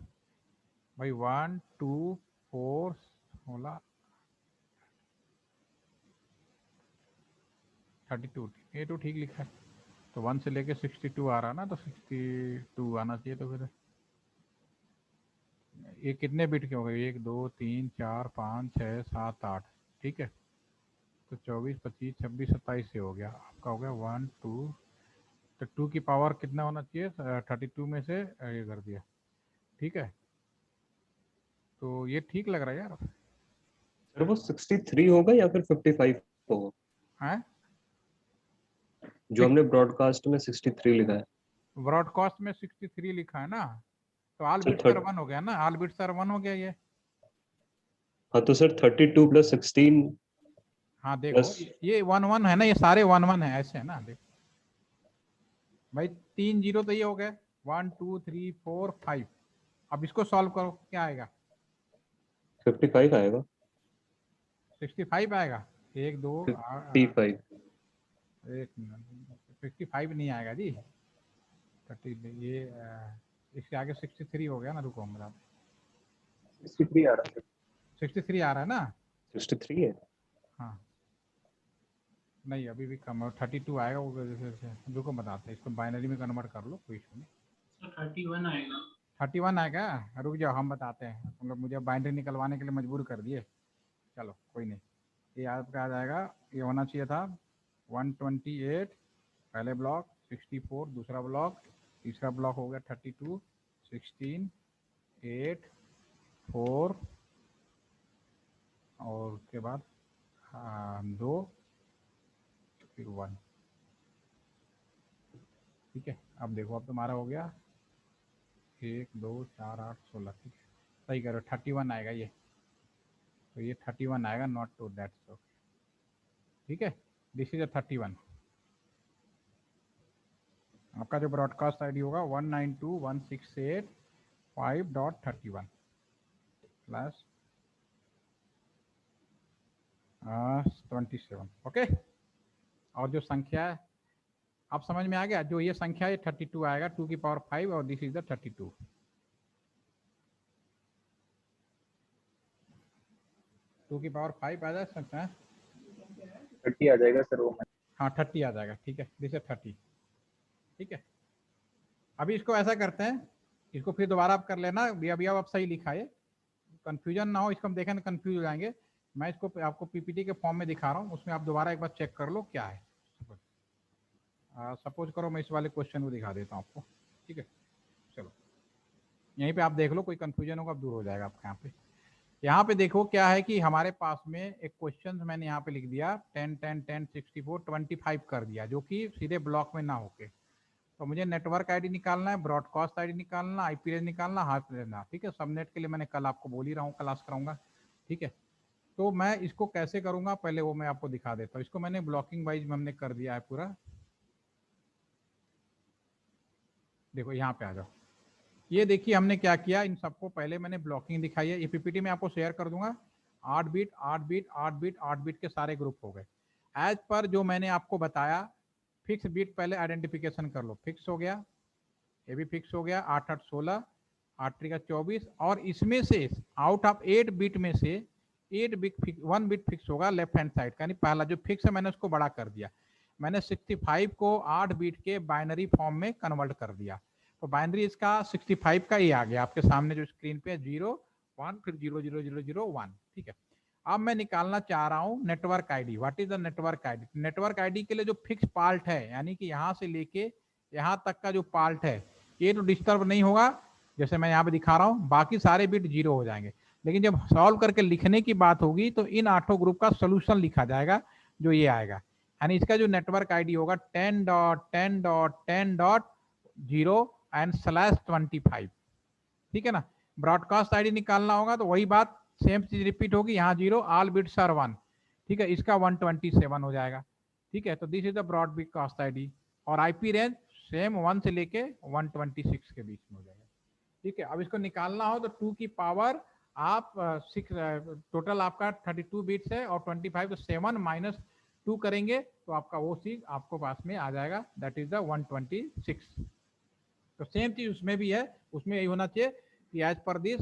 [SPEAKER 1] भाई। 1 2 4 16 32, ये तो ठीक लिखा है। तो 1 से लेके 62 आ रहा ना, तो 62 आना चाहिए। तो फिर ये कितने बिट के हो गए, 1 2 3 4 5 6 7 8, ठीक है। तो 24 25 26 27 से हो गया आपका, हो गया 1 2, तो 2 की पावर कितना होना चाहिए, 32 में से ये कर दिया, ठीक है। तो ये ठीक लग रहा है यार।
[SPEAKER 4] सर वो 63 होगा या फिर 55 होगा?
[SPEAKER 1] हैं,
[SPEAKER 4] जो हमने ब्रॉडकास्ट में 63 लिखा है।
[SPEAKER 1] ब्रॉडकास्ट में 63 लिखा है ना, तो ऑल
[SPEAKER 4] सर
[SPEAKER 1] बिट्स सर 1 हो गया ना, ऑल बिट्स सर 1 हो गया ये।
[SPEAKER 4] हाँ तो सर 32 + 16
[SPEAKER 1] हाँ देखो
[SPEAKER 4] प्लस,
[SPEAKER 1] ये 1 1 है ना, ये सारे 1 1 है, ऐसे है ना। देखो भाई 3 0 तो ये हो गए, 1 2 3 4 5। अब इसको सॉल्व करो, क्या आएगा,
[SPEAKER 4] 55 आएगा।
[SPEAKER 1] 65 आएगा। 1 2
[SPEAKER 4] 55।
[SPEAKER 1] एक मिनट, 55 नहीं आएगा जी। 30 ये इसके आगे 63 हो गया ना, रुको मेरा
[SPEAKER 5] 63 आ रहा है।
[SPEAKER 1] 63 आ रहा है ना।
[SPEAKER 4] 63 है।
[SPEAKER 1] हाँ नहीं अभी भी कम है, 32 आएगा वो। जैसे रुको बताते हैं, इसको बाइनरी में कन्वर्ट कर लो, कोई इशू नहीं।
[SPEAKER 5] 31 आएगा।
[SPEAKER 1] 31 आएगा, रुक जाओ हम बताते हैं। तुम लोग मुझे बाइनरी निकलवाने के लिए मजबूर कर दिए। चलो कोई नहीं, ये आपका आ जाएगा। ये होना चाहिए था 128 पहले ब्लॉक, 64 दूसरा ब्लॉक, तीसरा ब्लॉक हो गया 32, 16, 8, 4 और उसके बाद 2 फिर 1। ठीक है, अब देखो अब तुम्हारा हो गया 1 2 4 8 16। ठीक है सही करो, 31 आएगा ये। तो ये 31 आएगा, नॉट टू दैट सो। ठीक है, दिस इज अ 31। आपका जो ब्रॉडकास्ट आईडी होगा 192.168.5.31 प्लस 27। ओके, और जो संख्या है आप समझ में आ गया, जो ये संख्या है 32 आएगा 2 की पावर 5 और दिस इज द 32। 2 की पावर 5 आ जा सकता है।
[SPEAKER 5] 30 आ जाएगा सर वो।
[SPEAKER 1] हाँ 30 आ जाएगा। ठीक है, दिस इज 30। ठीक है, अभी इसको ऐसा करते हैं, इसको फिर दोबारा आप कर लेना। अभी आप सही लिखा है, कंफ्यूजन ना हो, इसको हम देखें तो कंफ्यूज हो जाएंगे। मैं इसको आपको पीपीटी के फॉर्म में दिखा रहा हूँ, उसमें आप दोबारा एक बार चेक कर लो क्या है। सपोज करो मैं इस वाले क्वेश्चन को दिखा देता हूँ आपको। ठीक है, चलो यहीं पे आप देख लो, कोई कंफ्यूजन होगा दूर हो जाएगा आपके। यहाँ पे देखो क्या है कि हमारे पास में एक क्वेश्चन मैंने यहाँ पे लिख दिया 10 10 10 64 25 कर दिया, जो कि सीधे ब्लॉक में ना होके। तो मुझे नेटवर्क आईडी निकालना है, ब्रॉडकास्ट आईडी निकालना, आईपी रेंज निकालना, हाफ लेना। ठीक है, सबनेट के लिए मैंने कल आपको बोल ही रहा हूँ, क्लास कराऊंगा। ठीक है, तो मैं इसको कैसे करूंगा पहले वो मैं आपको दिखा देता हूँ। इसको मैंने ब्लॉकिंग वाइज में हमने कर दिया है पूरा। देखो यहाँ पे आ जाओ, ये देखिए हमने क्या किया, इन सबको पहले मैंने ब्लॉकिंग दिखाई है। ये पीपीटी में आपको शेयर कर दूंगा। 8 बिट 8 बिट 8 बिट 8 बिट के सारे ग्रुप हो गए एज पर जो मैंने आपको बताया। फिक्स बिट पहले आइडेंटिफिकेशन कर लो, फिक्स हो गया, ये भी फिक्स हो गया। 8 8 16, 8 3 का 24, और इसमें से आउट ऑफ 8 बिट में से 8 बिट 1 बिट फिक्स होगा लेफ्ट हैंड साइड का, यानी पहला जो फिक्स है मैंने उसको बड़ा कर दिया। मैंने 65 को 8 बिट के बाइनरी फॉर्म में कन्वर्ट कर दिया। तो बाइनरी इसका 65 का ही आ गया आपके सामने जो स्क्रीन पे 0 1 फिर 0 0 0 0 1। ठीक है, अब मैं निकालना चाह रहा हूं network ID. What is the network ID? Network ID के लिए जो फिक्स पार्ट है, यानी कि यहां से लेके यहां तक का जो पार्ट है, ये तो डिस्टर्ब नहीं होगा, जैसे मैं यहाँ पे दिखा रहा हूँ। बाकी सारे बिट 0 हो जाएंगे। लेकिन जब सॉल्व करके लिखने की बात होगी तो इन 8 ग्रुप का सोल्यूशन लिखा जाएगा, जो ये आएगा। यानी इसका जो नेटवर्क आईडी होगा 10.10.10.0 एंड /25। ठीक है ना। ब्रॉडकास्ट आईडी निकालना होगा तो वही बात, सेम चीज रिपीट होगी, यहाँ 0, ऑल बिट्स आर 1। ठीक है, इसका 127 हो जाएगा। ठीक है, तो this is the broadcast ID. और आईपी रेंज सेम 1 से लेके 126 के बीच में हो जाएगा। ठीक है, अब इसको निकालना हो तो 2 की पावर आप 6, टोटल आपका 32 बिट्स है और 25, तो 7 - 2 करेंगे तो आपका वो चीज आपको पास में आ जाएगा, दैट इज द 126। तो सेम चीज उसमें भी है, उसमें यही होना चाहिए कि as per this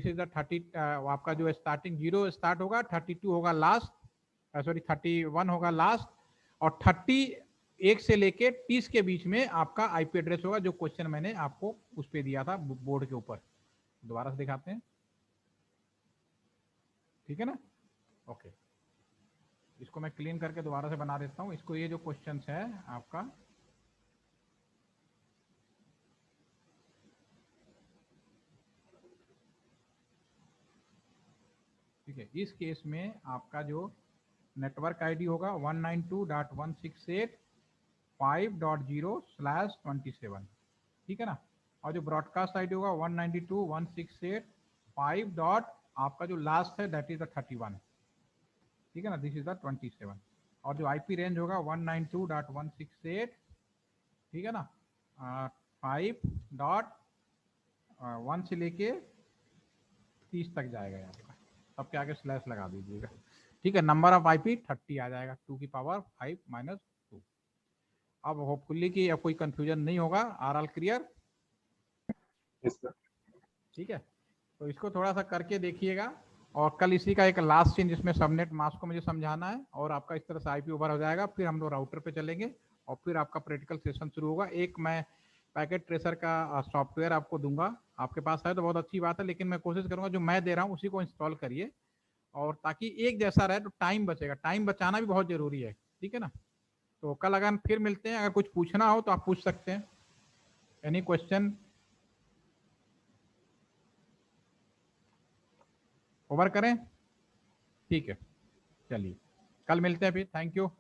[SPEAKER 1] is the 30। आपका जो स्टार्टिंग 0 स्टार्ट होगा, 32 होगा लास्ट, सॉरी 31 होगा लास्ट, और 31 से लेके 30 के बीच में आपका आईपी एड्रेस होगा, जो क्वेश्चन मैंने आपको उस पे दिया था बोर्ड के ऊपर। दोबारा से दिखाते हैं, ठीक है ना। ओके, इसको मैं क्लीन करके दोबारा से बना देता हूँ इसको। ये जो क्वेश्चन है आपका, ठीक है, इस केस में आपका जो नेटवर्क आईडी होगा 192.168.5.0/27। ठीक है ना। और जो ब्रॉडकास्ट आईडी होगा 192.168.5. आपका जो लास्ट है दैट इज द 31। ठीक है ना, दिस इज द 27। और जो आईपी रेंज होगा 192.168, ठीक है ना, 5.1 से लेके 30 तक जाएगा आपका। सबके आगे स्लैश लगा दीजिएगा, ठीक है। नंबर ऑफ आईपी 30 आ जाएगा, 2 की पावर 5 माइनस 2। अब होपफुली कि अब कोई कंफ्यूजन नहीं होगा। Are all clear?
[SPEAKER 5] Yes sir.
[SPEAKER 1] ठीक है, तो इसको थोड़ा सा करके देखिएगा, और कल इसी का एक लास्ट सीन जिसमें सबनेट मास्क को मुझे समझाना है, और आपका इस तरह से आईपी ओवर हो जाएगा। फिर हम लोग राउटर पे चलेंगे और फिर आपका प्रैक्टिकल सेशन शुरू होगा। एक मैं पैकेट ट्रेसर का सॉफ्टवेयर आपको दूंगा, आपके पास है तो बहुत अच्छी बात है, लेकिन मैं कोशिश करूंगा जो मैं दे रहा हूँ उसी को इंस्टॉल करिए, और ताकि एक जैसा रहे, तो टाइम बचेगा। टाइम बचाना भी बहुत जरूरी है, ठीक है ना। तो कल अगर फिर मिलते हैं, अगर कुछ पूछना हो तो आप पूछ सकते हैं। Any question? ओवर करें? ठीक है, चलिए कल मिलते हैं फिर। Thank you.